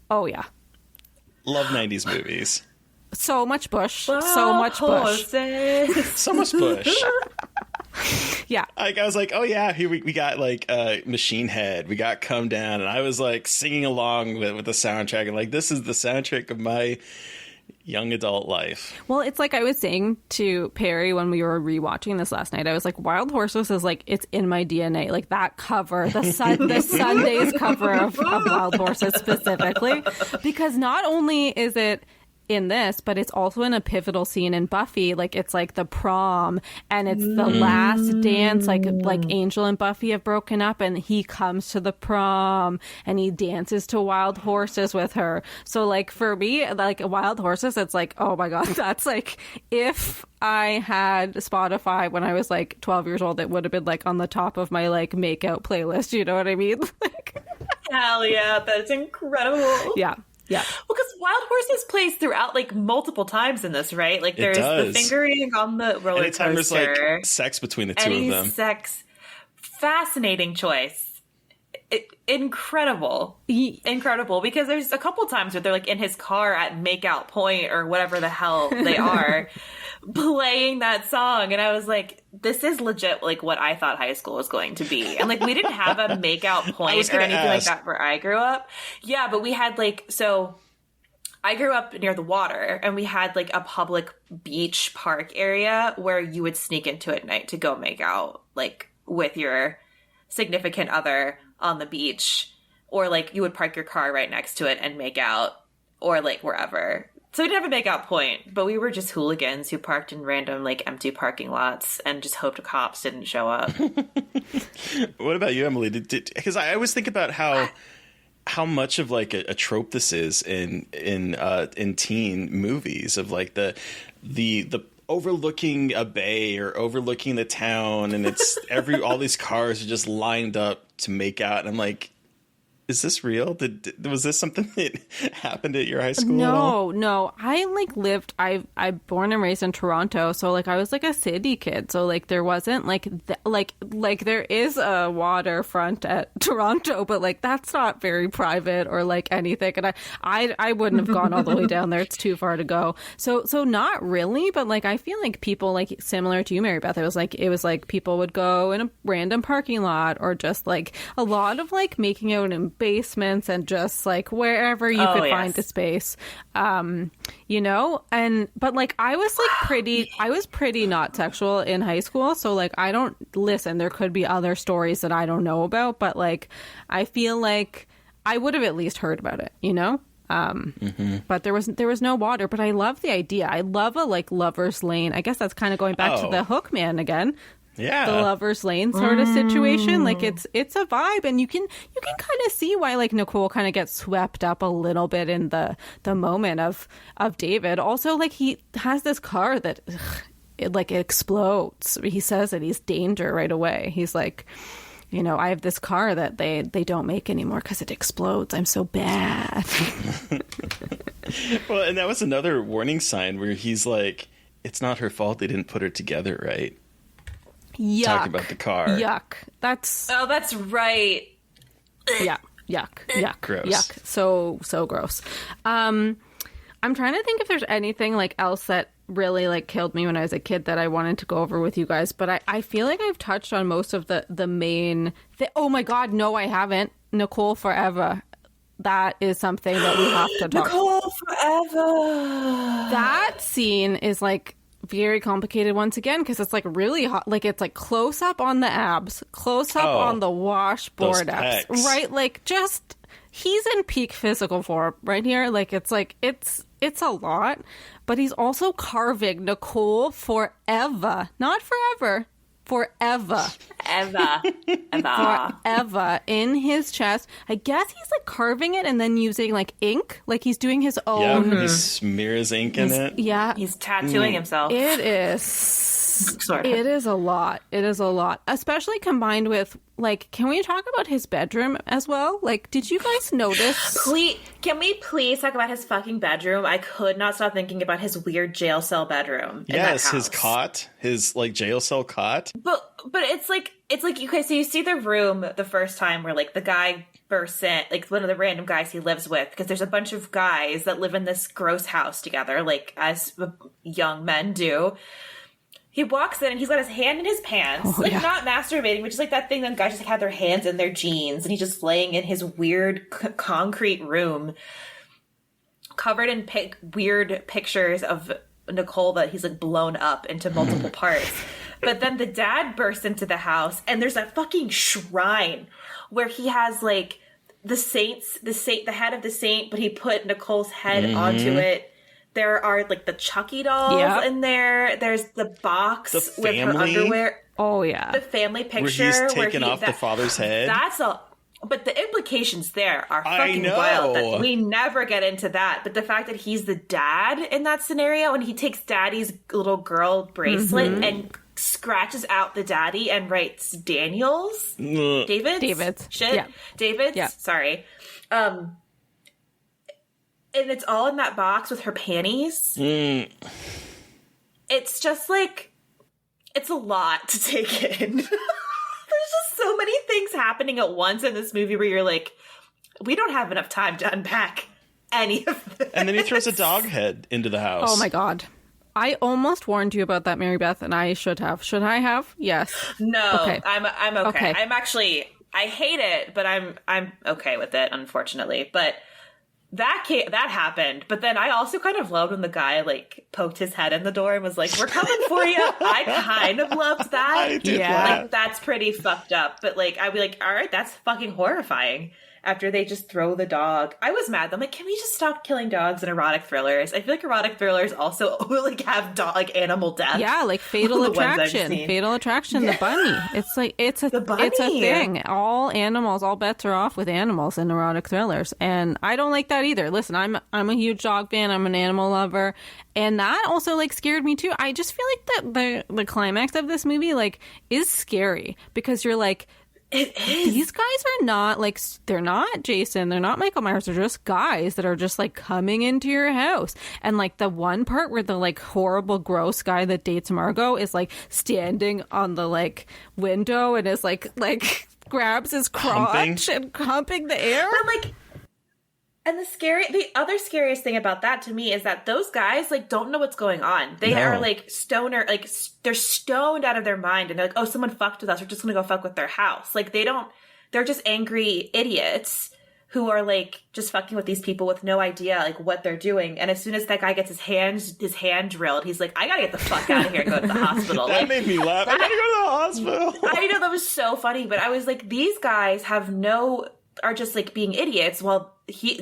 Oh yeah. Love 90s movies. So much Bush. So much Bush. So much Bush. Yeah. Like, I was like, oh yeah, here we got like Machine Head. We got Come Down. And I was like singing along with the soundtrack. And like, this is the soundtrack of my young adult life. Well, it's like I was saying to Perry when we were rewatching this last night. I was like, Wild Horses is like, it's in my DNA. Like that cover, the Sunday's cover of Wild Horses specifically, because not only is it in this, but it's also in a pivotal scene in Buffy. Like it's like the prom, and it's the last dance. Like Angel and Buffy have broken up, and he comes to the prom and he dances to Wild Horses with her. So like for me, like Wild Horses, it's like, oh my God, that's like, if I had Spotify when I was like 12 years old, it would have been like on the top of my like make-out playlist. You know what I mean? Like, hell yeah, that's incredible. Yeah. Yeah. Well, because Wild Horses plays throughout like multiple times in this, right? Like there's the fingering on the roller Anytime coaster. Anytime there's like sex between the two of them. Sex. Fascinating choice. Incredible. Incredible. Because there's a couple times where they're like in his car at makeout point or whatever the hell they are playing that song. And I was like, this is legit like what I thought high school was going to be. And like we didn't have a makeout point or anything like that where I grew up. Yeah, but we had like, so I grew up near the water, and we had like a public beach park area where you would sneak into at night to go make out like with your significant other on the beach, or like you would park your car right next to it and make out, or like wherever. So we didn't have a make out point, but we were just hooligans who parked in random like empty parking lots and just hoped cops didn't show up. What about you, Emily? Because I always think about how much of like a trope this is in teen movies, of like the overlooking a bay or overlooking the town, and it's all these cars are just lined up to make out, and I'm like, is this real? Was this something that happened at your high school at all? No. I like lived. I born and raised in Toronto, so like I was like a city kid. So like there wasn't like like there is a waterfront at Toronto, but like that's not very private or like anything. And I wouldn't have gone all the way down there. It's too far to go. So not really. But like I feel like people like similar to you, Mary Beth. It was like people would go in a random parking lot, or just like a lot of like making out in basements and just like wherever you could find a space, you know. And but like I was pretty not sexual in high school, so like I don't listen, there could be other stories that I don't know about, but like I feel like I would have at least heard about it, you know. But there was no water. But I love the idea. I love a like lover's lane. I guess that's kind of going back to the Hookman again. Yeah, the lover's lane sort of situation. Like it's a vibe, and you can kind of see why like Nicole kind of gets swept up a little bit in the moment of David. Also, like he has this car that it explodes. He says that he's danger right away. He's like, you know, I have this car that they don't make anymore because it explodes. I'm so bad. Well, and that was another warning sign where he's like, it's not her fault they didn't put her together right. Yuck. Talking about the car. Yuck. That's right. Yeah. Yuck. Gross. Yuck. So gross. I'm trying to think if there's anything like else that really like killed me when I was a kid that I wanted to go over with you guys, but I feel like I've touched on most of the main oh my god, no I haven't. Nicole Forever. That is something that we have to talk. Nicole Forever. That scene is like very complicated once again because it's like really hot. Like it's like close up on the abs, close up on the washboard abs, right? Like just he's in peak physical form right here. Like it's a lot, but he's also carving Nicole Forever, not forever. Forever in his chest. I guess he's like carving it and then using like ink, like he's doing his own. Yeah, he smears ink in it. Yeah, he's tattooing himself. It is. Sort of. It is a lot. It is a lot, especially combined with like. Can we talk about his bedroom as well? Like, did you guys notice? Can we please talk about his fucking bedroom? I could not stop thinking about his weird jail cell bedroom. Yes, his cot, his like jail cell cot. But it's like okay, so you see the room the first time where like the guy bursts in, like one of the random guys he lives with, because there's a bunch of guys that live in this gross house together, like as young men do. He walks in and he's got his hand in his pants, not masturbating, which is like that thing that guys just have their hands in their jeans, and he's just laying in his weird concrete room, covered in weird pictures of Nicole that he's like blown up into multiple parts. But then the dad bursts into the house, and there's a fucking shrine where he has like the head of the saint, but he put Nicole's head onto it. There are like the Chucky dolls in there. There's the box with her underwear. Oh yeah, the family picture where he's taken off the father's head. But the implications there are fucking wild. That we never get into that. But the fact that he's the dad in that scenario, and he takes daddy's little girl bracelet and scratches out the daddy and writes Daniel's. David's. Shit. Yeah. David's. Yeah. Sorry. And it's all in that box with her panties. It's just like, it's a lot to take in. There's just so many things happening at once in this movie where you're like, we don't have enough time to unpack any of this. And then he throws a dog head into the house. Oh my god. I almost warned you about that, Mary Beth, and I should have. Should I have? Yes. No, okay. I'm okay. I'm actually, I hate it, but I'm okay with it, unfortunately. But that happened, but then I also kind of loved when the guy like poked his head in the door and was like, "We're coming for you." I kind of loved that. I did laugh. Like that's pretty fucked up, but like I'd be like, "All right, that's fucking horrifying." After they just throw the dog, I was mad. I'm like, can we just stop killing dogs in erotic thrillers? I feel like erotic thrillers also like have animal death. Yeah, like Fatal Attraction. Fatal Attraction, the bunny. It's like it's a thing. All bets are off with animals in erotic thrillers, and I don't like that either. Listen, I'm a huge dog fan. I'm an animal lover, and that also like scared me too. I just feel like that the climax of this movie like is scary because you're like, these guys are not like, they're not Jason, they're not Michael Myers, they're just guys that are just like coming into your house. And like the one part where the like horrible gross guy that dates Margot is like standing on the like window and is like grabs his crotch and humping the air. But like, and the other scariest thing about that to me is that those guys like don't know what's going on. They are like stoner, like they're stoned out of their mind, and they're like, oh, someone fucked with us, we're just gonna go fuck with their house. Like they're just angry idiots who are like just fucking with these people with no idea like what they're doing. And as soon as that guy gets his hand drilled, he's like, I gotta get the fuck out of here and go to the hospital. That made me laugh. I gotta go to the hospital. I know, that was so funny, but I was like, these guys have no are just like being idiots, while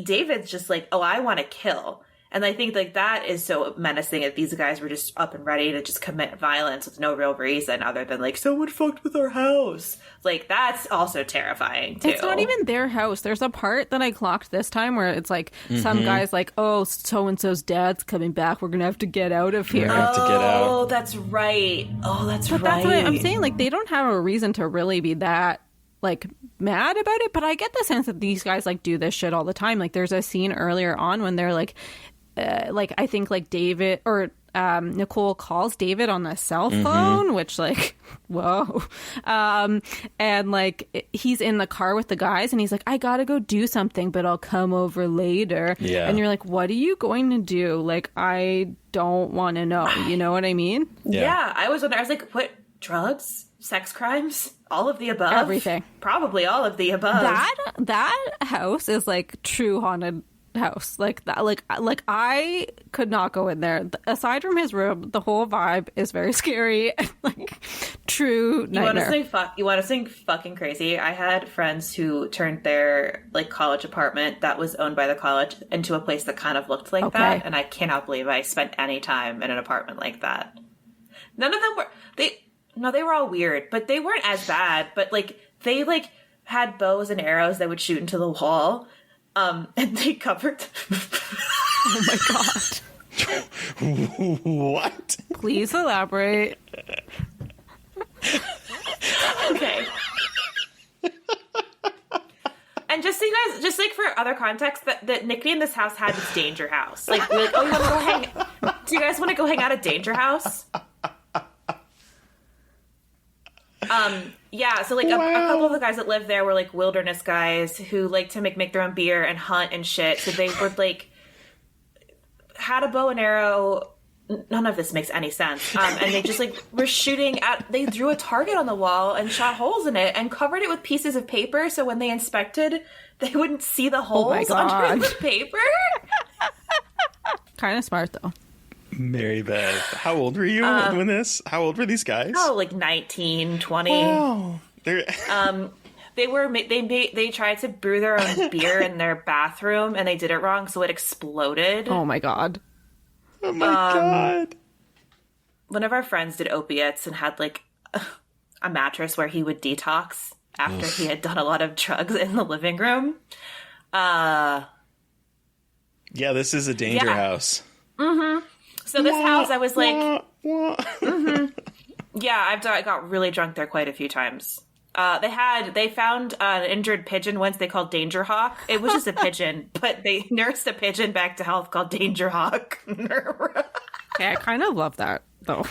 David's just like, oh, I want to kill. And I think like that is so menacing that these guys were just up and ready to just commit violence with no real reason other than like, someone fucked with our house. Like, that's also terrifying too. It's not even their house. There's a part that I clocked this time where it's like some guy's like, oh, so-and-so's dad's coming back. We're going to have to get out of here. have to get out. Oh, that's right. Oh, that's right. That's what I'm saying. Like, they don't have a reason to really be that like mad about it. But I get the sense that these guys like do this shit all the time. Like, there's a scene earlier on when they're like I think like David or Nicole calls David on the cell phone, which like, whoa. And like he's in the car with the guys and he's like, I gotta go do something, but I'll come over later. Yeah. And you're like, what are you going to do? Like, I don't want to know. You know what I mean? Yeah. I was like, what, drugs? Sex crimes? All of the above? Everything. Probably all of the above. That house is like true haunted house. Like that, like I could not go in there. Aside from his room, the whole vibe is very scary. Like true nightmare. You want to sing fucking crazy? I had friends who turned their like college apartment that was owned by the college into a place that kind of looked like that, and I cannot believe I spent any time in an apartment like that. None of them were they were all weird, but they weren't as bad. But like they like had bows and arrows that would shoot into the wall. And they covered. Oh my god! What? Please elaborate. Okay. And just so you guys, just like for other context, that nickname this house had was Danger House. Like, we're like, oh, you want to go hang? Do you guys want to go hang out at Danger House? Yeah, so like a couple of the guys that lived there were like wilderness guys who like to make their own beer and hunt and shit. So they would like had a bow and arrow. None of this makes any sense. And they just like were shooting at. They drew a target on the wall and shot holes in it and covered it with pieces of paper. So when they inspected, they wouldn't see the holes under the paper. Kind of smart though. Mary Beth, how old were you doing this? How old were these guys? Oh, like 19, 20. Wow. They tried to brew their own beer in their bathroom and they did it wrong, so it exploded. Oh my god. Oh my god. One of our friends did opiates and had like a mattress where he would detox after he had done a lot of drugs in the living room. Yeah, this is a danger house. Mm-hmm. So this house, I was like, yeah, I got really drunk there quite a few times. They found an injured pigeon once they called Danger Hawk. It was just a pigeon, but they nursed a pigeon back to health called Danger Hawk. Yeah, I kind of love that though.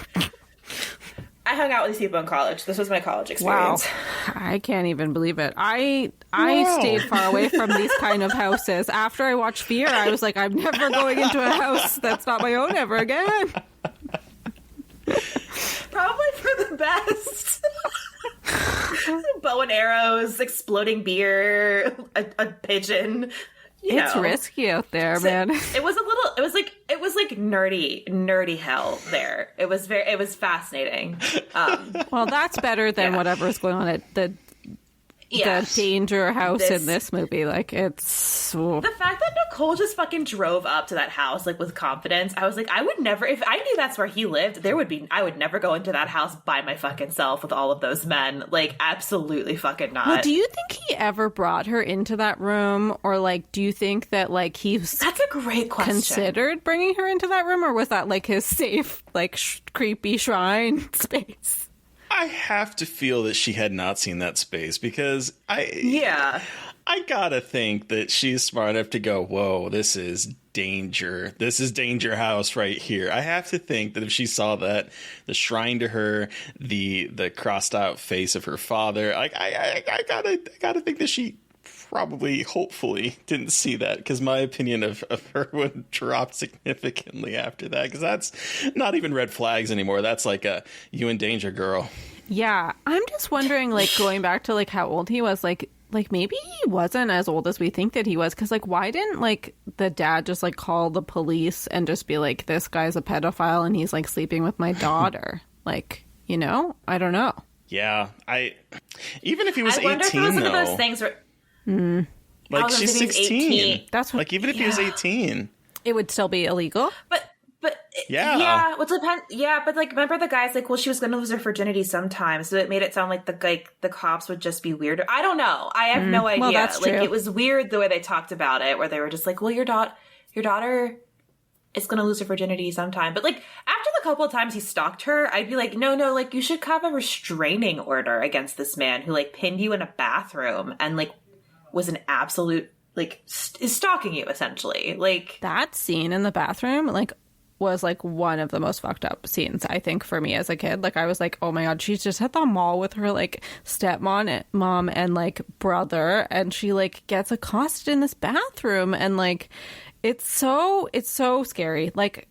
I hung out with these people in college. This was my college experience. Wow. I can't even believe it. I stayed far away from these kind of houses. After I watched Fear, I was like, I'm never going into a house that's not my own ever again. Probably for the best. Bow and arrows, exploding beer, a pigeon. It's risky out there, man. It was like nerdy hell there. It was fascinating. Well, that's better than whatever's going on at the danger house in this movie. Like, it's the fact that Nicole just fucking drove up to that house like with confidence. I was like, I would never, if I knew that's where he lived, I would never go into that house by my fucking self with all of those men. Like, absolutely fucking not. Well, do you think he ever brought her into that room, or like, do you think that like that's a great question, considered bringing her into that room, or was that like his safe, like creepy shrine space? I have to feel that she had not seen that space, because I gotta think that she's smart enough to go, whoa, this is danger. This is Danger House right here. I have to think that if she saw that, the shrine to her, the crossed out face of her father, I gotta think that she probably, hopefully, didn't see that, because my opinion of her would drop significantly after that, because that's not even red flags anymore. That's like a you in danger, girl. Yeah, I'm just wondering, like, going back to like how old he was, like maybe he wasn't as old as we think that he was, because like why didn't like the dad just like call the police and just be like, this guy's a pedophile and he's like sleeping with my daughter? Like, you know, I don't know. Yeah, even if he was 18, I wonder if it was one of those things where Like, she's 16. That's what, like, even if he was 18. it would still be illegal. But Yeah. well, depend. Yeah, but like, remember the guy's like, well, she was going to lose her virginity sometime, so it made it sound like the cops would just be weirder. I don't know. I have no idea. Well, that's like, true. it was weird the way they talked about it, where they were just like, well, your daughter is going to lose her virginity sometime. But like, after the couple of times he stalked her, I'd be like, no, like, you should have a restraining order against this man who like pinned you in a bathroom and like was an absolute like is stalking you essentially. Like, That scene in the bathroom, like, was like one of the most fucked up scenes, I think, for me as a kid. Like, I was like, oh my god, she's just at the mall with her like mom and like brother, and she like gets accosted in this bathroom, and like it's so scary. Like,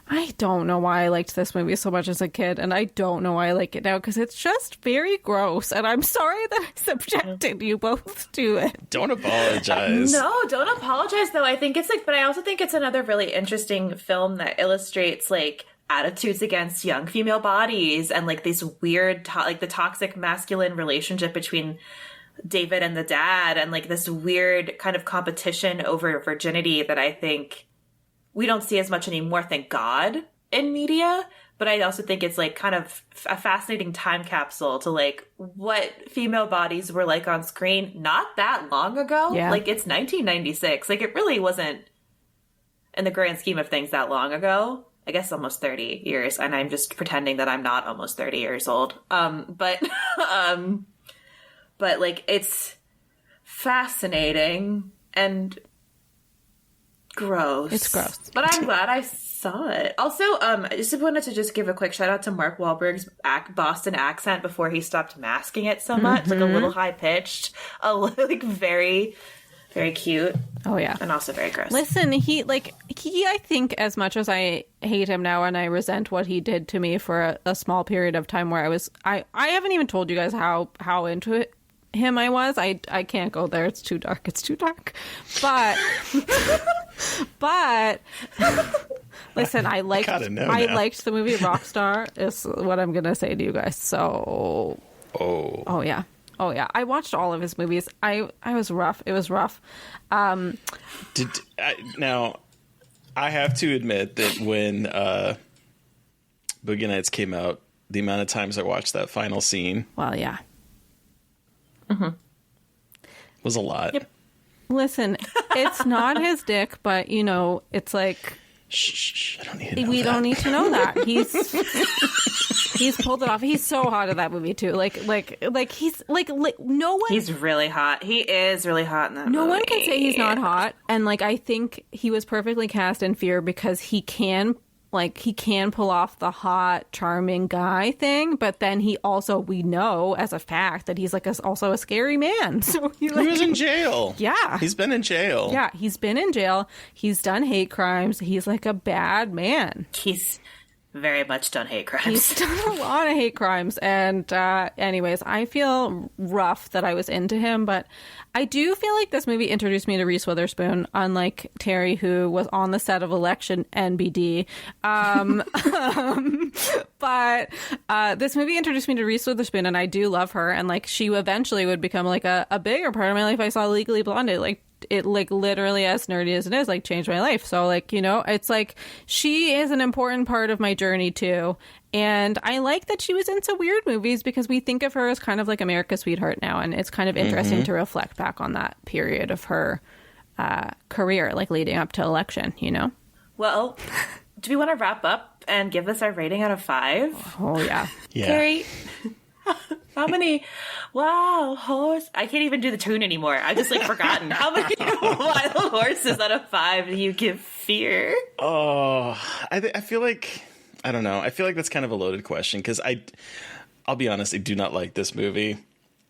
I don't know why I liked this movie so much as a kid, and I don't know why I like it now, because it's just very gross, and I'm sorry that I subjected you both to it. Don't apologize. no, don't apologize though. I think it's like, but I also think it's another really interesting film that illustrates like attitudes against young female bodies and like this weird, like the toxic masculine relationship between David and the dad, and like this weird kind of competition over virginity that I think we don't see as much anymore, thank God, in media. But I also think it's like kind of a fascinating time capsule to like what female bodies were like on screen not that long ago. Yeah. Like, it's 1996. Like, it really wasn't, in the grand scheme of things, that long ago. I guess almost 30 years. And I'm just pretending that I'm not almost 30 years old. But like, it's fascinating and gross. It's gross. But I'm glad I saw it. Also, I just wanted to just give a quick shout out to Mark Wahlberg's Boston accent before he stopped masking it so much. Like, a little high pitched, like very, very cute. Oh yeah. And also very gross. Listen, he I think, as much as I hate him now and I resent what he did to me for a small period of time where I haven't even told you guys how into it him I was. I can't go there. It's too dark. But listen, I liked the movie Rockstar is what I'm gonna say to you guys. So oh yeah. I watched all of his movies. I was rough. It was rough. Now I have to admit that when Boogie Nights came out, the amount of times I watched that final scene, Well, yeah. was a lot. Yep. Listen, it's not his dick, but you know, it's like Shh, I don't need to know we that. don't need to know that. He's pulled it off. He's so hot in that movie too. Like he's like no one. He's really hot. He is really hot in that movie. No one can say he's not hot. And like, I think he was perfectly cast in Fear because he can pull off the hot, charming guy thing, but then we know as a fact that he's like also a scary man. So he was in jail. Yeah. He's been in jail. Yeah, he's been in jail. He's done hate crimes. He's like a bad man. He's very much done hate crimes. He's done a lot of hate crimes. And anyways, I feel rough that I was into him, but I do feel like this movie introduced me to Reese Witherspoon, unlike Terry, who was on the set of Election NBD. But this movie introduced me to Reese Witherspoon, and I do love her. And like, she eventually would become like a bigger part of my life. I saw Legally Blonde. It like literally, as nerdy as it is, like changed my life. So like, you know, it's like she is an important part of my journey too. And I like that she was into weird movies because we think of her as kind of like America's sweetheart now. And it's kind of interesting to reflect back on that period of her career, like leading up to Election, you know? Well, do we want to wrap up and give this our rating out of 5? Oh, yeah. Yeah. Carrie, how many wild horse? I can't even do the tune anymore. I've just like forgotten. How many wild horses out of 5 do you give Fear? Oh, I feel like, I don't know. I feel like that's kind of a loaded question because I'll be honest, I do not like this movie.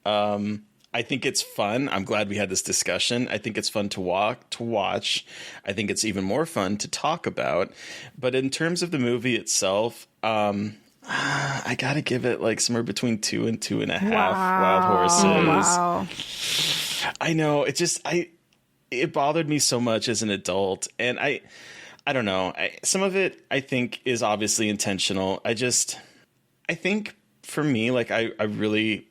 I think it's fun. I'm glad we had this discussion. I think it's fun to watch. I think it's even more fun to talk about. But in terms of the movie itself, I gotta give it like somewhere between 2 and 2.5 wild horses. Wow. I know, it bothered me so much as an adult, and I don't know. Some of it I think is obviously intentional. I think for me, like I really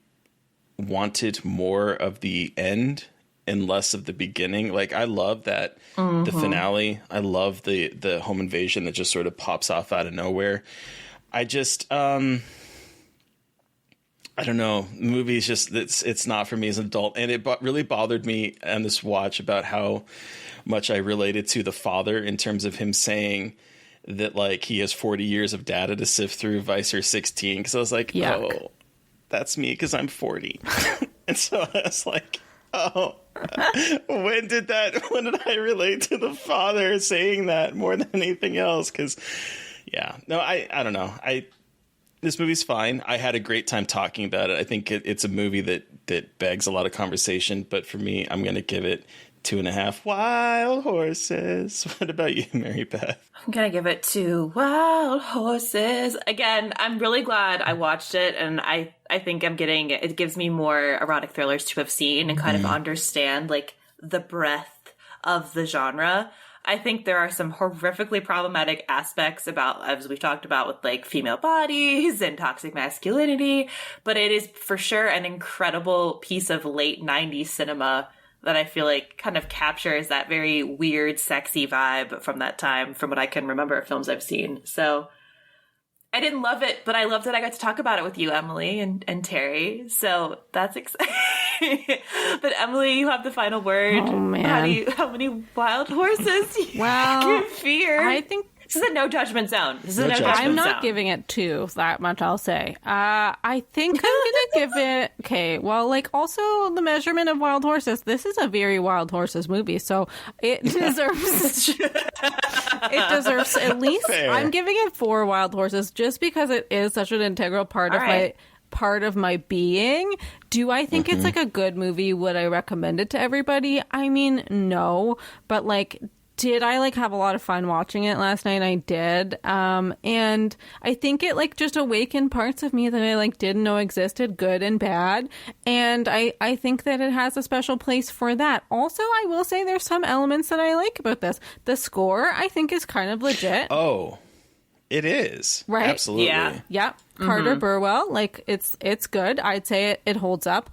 wanted more of the end and less of the beginning. Like, I love that the finale. I love the home invasion that just sort of pops off out of nowhere. I just I don't know. The movie is just, it's not for me as an adult. And it really bothered me on this watch about how much I related to the father in terms of him saying that, like, he has 40 years of data to sift through, Vice or 16. Because I was like, Yuck. oh, that's me because I'm 40. And so I was like, oh, when did I relate to the father saying that more than anything else? Because, yeah, no, I don't know. This movie's fine. I had a great time talking about it. I think it's a movie that begs a lot of conversation. But for me, I'm going to give it 2.5 wild horses. What about you, Mary Beth? I'm going to give it 2 wild horses. Again, I'm really glad I watched it, and I think it gives me more erotic thrillers to have seen and kind of understand, like, the breadth of the genre. I think there are some horrifically problematic aspects about, as we've talked about, with, like, female bodies and toxic masculinity, but it is for sure an incredible piece of late 90s cinema that I feel like kind of captures that very weird, sexy vibe from that time, from what I can remember of films I've seen. So I didn't love it, but I loved that I got to talk about it with you, Emily and Terry. So that's exciting. But Emily, you have the final word. Oh, man. How many wild horses do you Well, fear? I think This is a no judgment zone. I'm not giving it 2, that much I'll say. I think I'm gonna give it, okay, well, like, also the measurement of wild horses. This is a very wild horses movie, so it deserves at least, Fair. I'm giving it 4 wild horses just because it is such an integral part of my being. Do I think it's like a good movie? Would I recommend it to everybody? I mean, no, but like, did I like have a lot of fun watching it last night? I did. And I think it like just awakened parts of me that I like didn't know existed, good and bad. And I think that it has a special place for that. Also, I will say there's some elements that I like about this. The score, I think, is kind of legit. Oh, it is. Right? Absolutely. Yeah. Carter Burwell, like it's good. I'd say it holds up.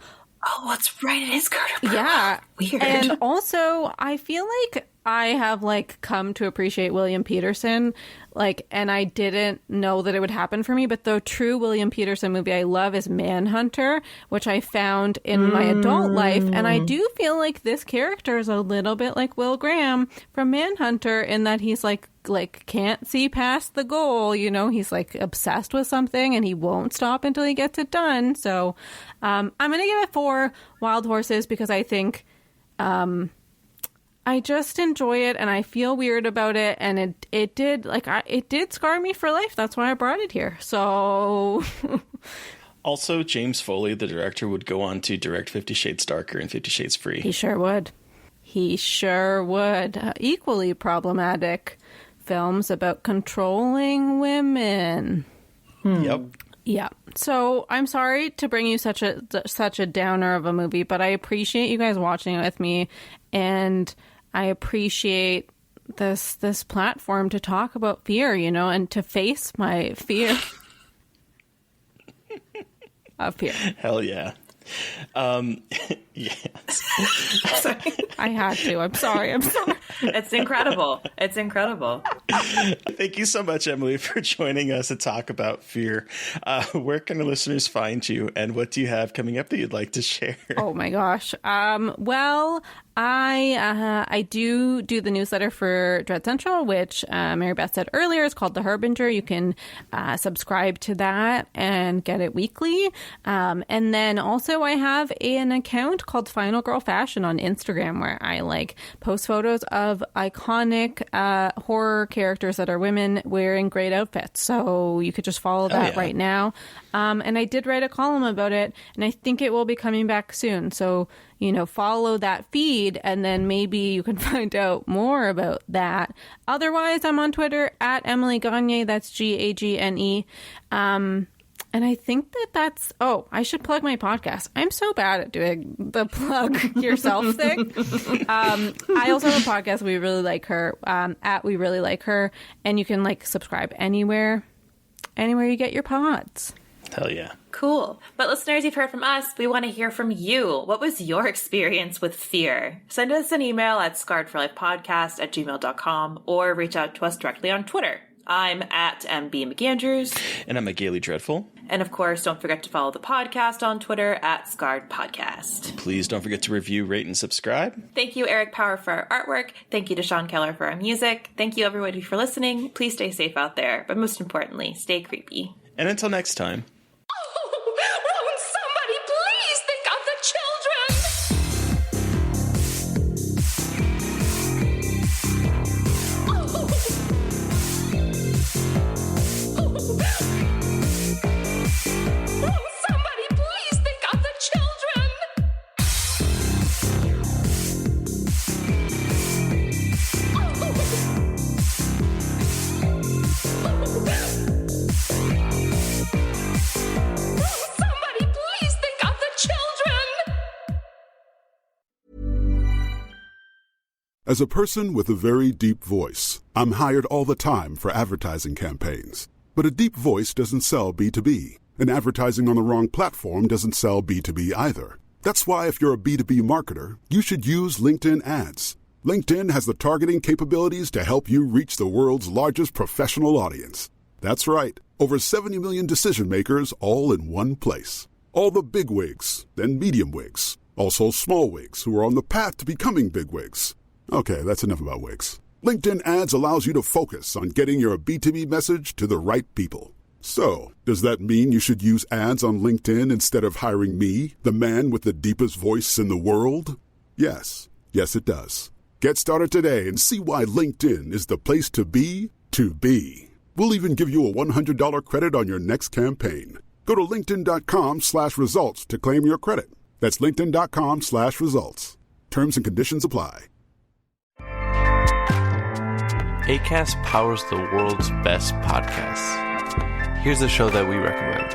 Oh, that's right. It is Carter Burwell. Yeah. Weird. And also, I feel like I have like come to appreciate William Peterson, like, and I didn't know that it would happen for me. But the true William Peterson movie I love is Manhunter, which I found in my adult life. And I do feel like this character is a little bit like Will Graham from Manhunter in that he's like can't see past the goal. You know, he's like obsessed with something and he won't stop until he gets it done. So I'm going to give it 4 wild horses because I think I just enjoy it and I feel weird about it, and it did scar me for life. That's why I brought it here. So Also, James Foley, the director, would go on to direct 50 Shades Darker and 50 Shades Free. He sure would. Equally problematic films about controlling women. Yep. Yeah. So I'm sorry to bring you such a downer of a movie, but I appreciate you guys watching it with me, and I appreciate this platform to talk about fear, you know, and to face my fear of fear. Hell yeah. Yes. I had to. I'm sorry. It's incredible. It's incredible. Thank you so much, Emily, for joining us to talk about fear. Where can our listeners find you, and what do you have coming up that you'd like to share? Oh my gosh. Well, I do the newsletter for Dread Central, which Mary Beth said earlier is called The Harbinger. You can subscribe to that and get it weekly. And then also I have an account called Final Girl Fashion on Instagram where I like post photos of iconic horror characters that are women wearing great outfits. So you could just follow that right now. And I did write a column about it, and I think it will be coming back soon. So, you know, follow that feed, and then maybe you can find out more about that. Otherwise, I'm on Twitter at Emily Gagne. That's Gagne. And I think that's... Oh, I should plug my podcast. I'm so bad at doing the plug yourself thing. I also have a podcast, We Really Like Her, at We Really Like Her. And you can, like, subscribe anywhere you get your pods. Hell yeah. Cool. But listeners, you've heard from us. We want to hear from you. What was your experience with fear? Send us an email at scarredforlifepodcast@gmail.com or reach out to us directly on Twitter. I'm at MB McAndrews. And I'm Gaily Dreadful. And of course, don't forget to follow the podcast on Twitter at Scarred Podcast. Please don't forget to review, rate, and subscribe. Thank you, Eric Power, for our artwork. Thank you to Sean Keller for our music. Thank you, everybody, for listening. Please stay safe out there. But most importantly, stay creepy. And until next time. As a person with a very deep voice, I'm hired all the time for advertising campaigns. But a deep voice doesn't sell B2B, and advertising on the wrong platform doesn't sell B2B either. That's why if you're a B2B marketer, you should use LinkedIn ads. LinkedIn has the targeting capabilities to help you reach the world's largest professional audience. That's right, over 70 million decision makers all in one place. All the big wigs, then medium wigs, also small wigs who are on the path to becoming big wigs. Okay, that's enough about wigs. LinkedIn ads allows you to focus on getting your B2B message to the right people. So, does that mean you should use ads on LinkedIn instead of hiring me, the man with the deepest voice in the world? Yes. Yes, it does. Get started today and see why LinkedIn is the place to be to be. We'll even give you a $100 credit on your next campaign. Go to linkedin.com/results to claim your credit. That's linkedin.com/results. Terms and conditions apply. Acast powers the world's best podcasts. Here's a show that we recommend.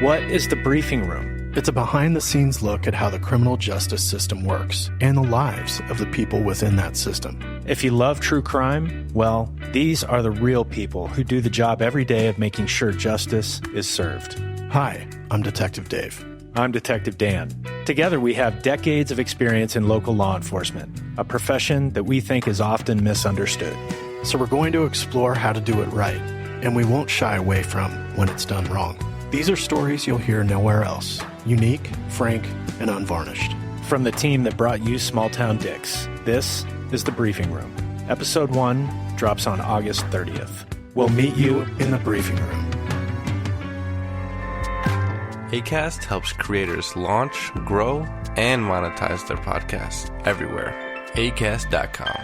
What is The Briefing Room? It's a behind-the-scenes look at how the criminal justice system works and the lives of the people within that system. If you love true crime, well, these are the real people who do the job every day of making sure justice is served. Hi, I'm Detective Dave. I'm Detective Dan. Together, we have decades of experience in local law enforcement, a profession that we think is often misunderstood. So we're going to explore how to do it right, and we won't shy away from when it's done wrong. These are stories you'll hear nowhere else. Unique, frank, and unvarnished. From the team that brought you Small Town Dicks, this is The Briefing Room. Episode 1 drops on August 30th. We'll meet you in the briefing room. Acast helps creators launch, grow, and monetize their podcasts everywhere. Acast.com.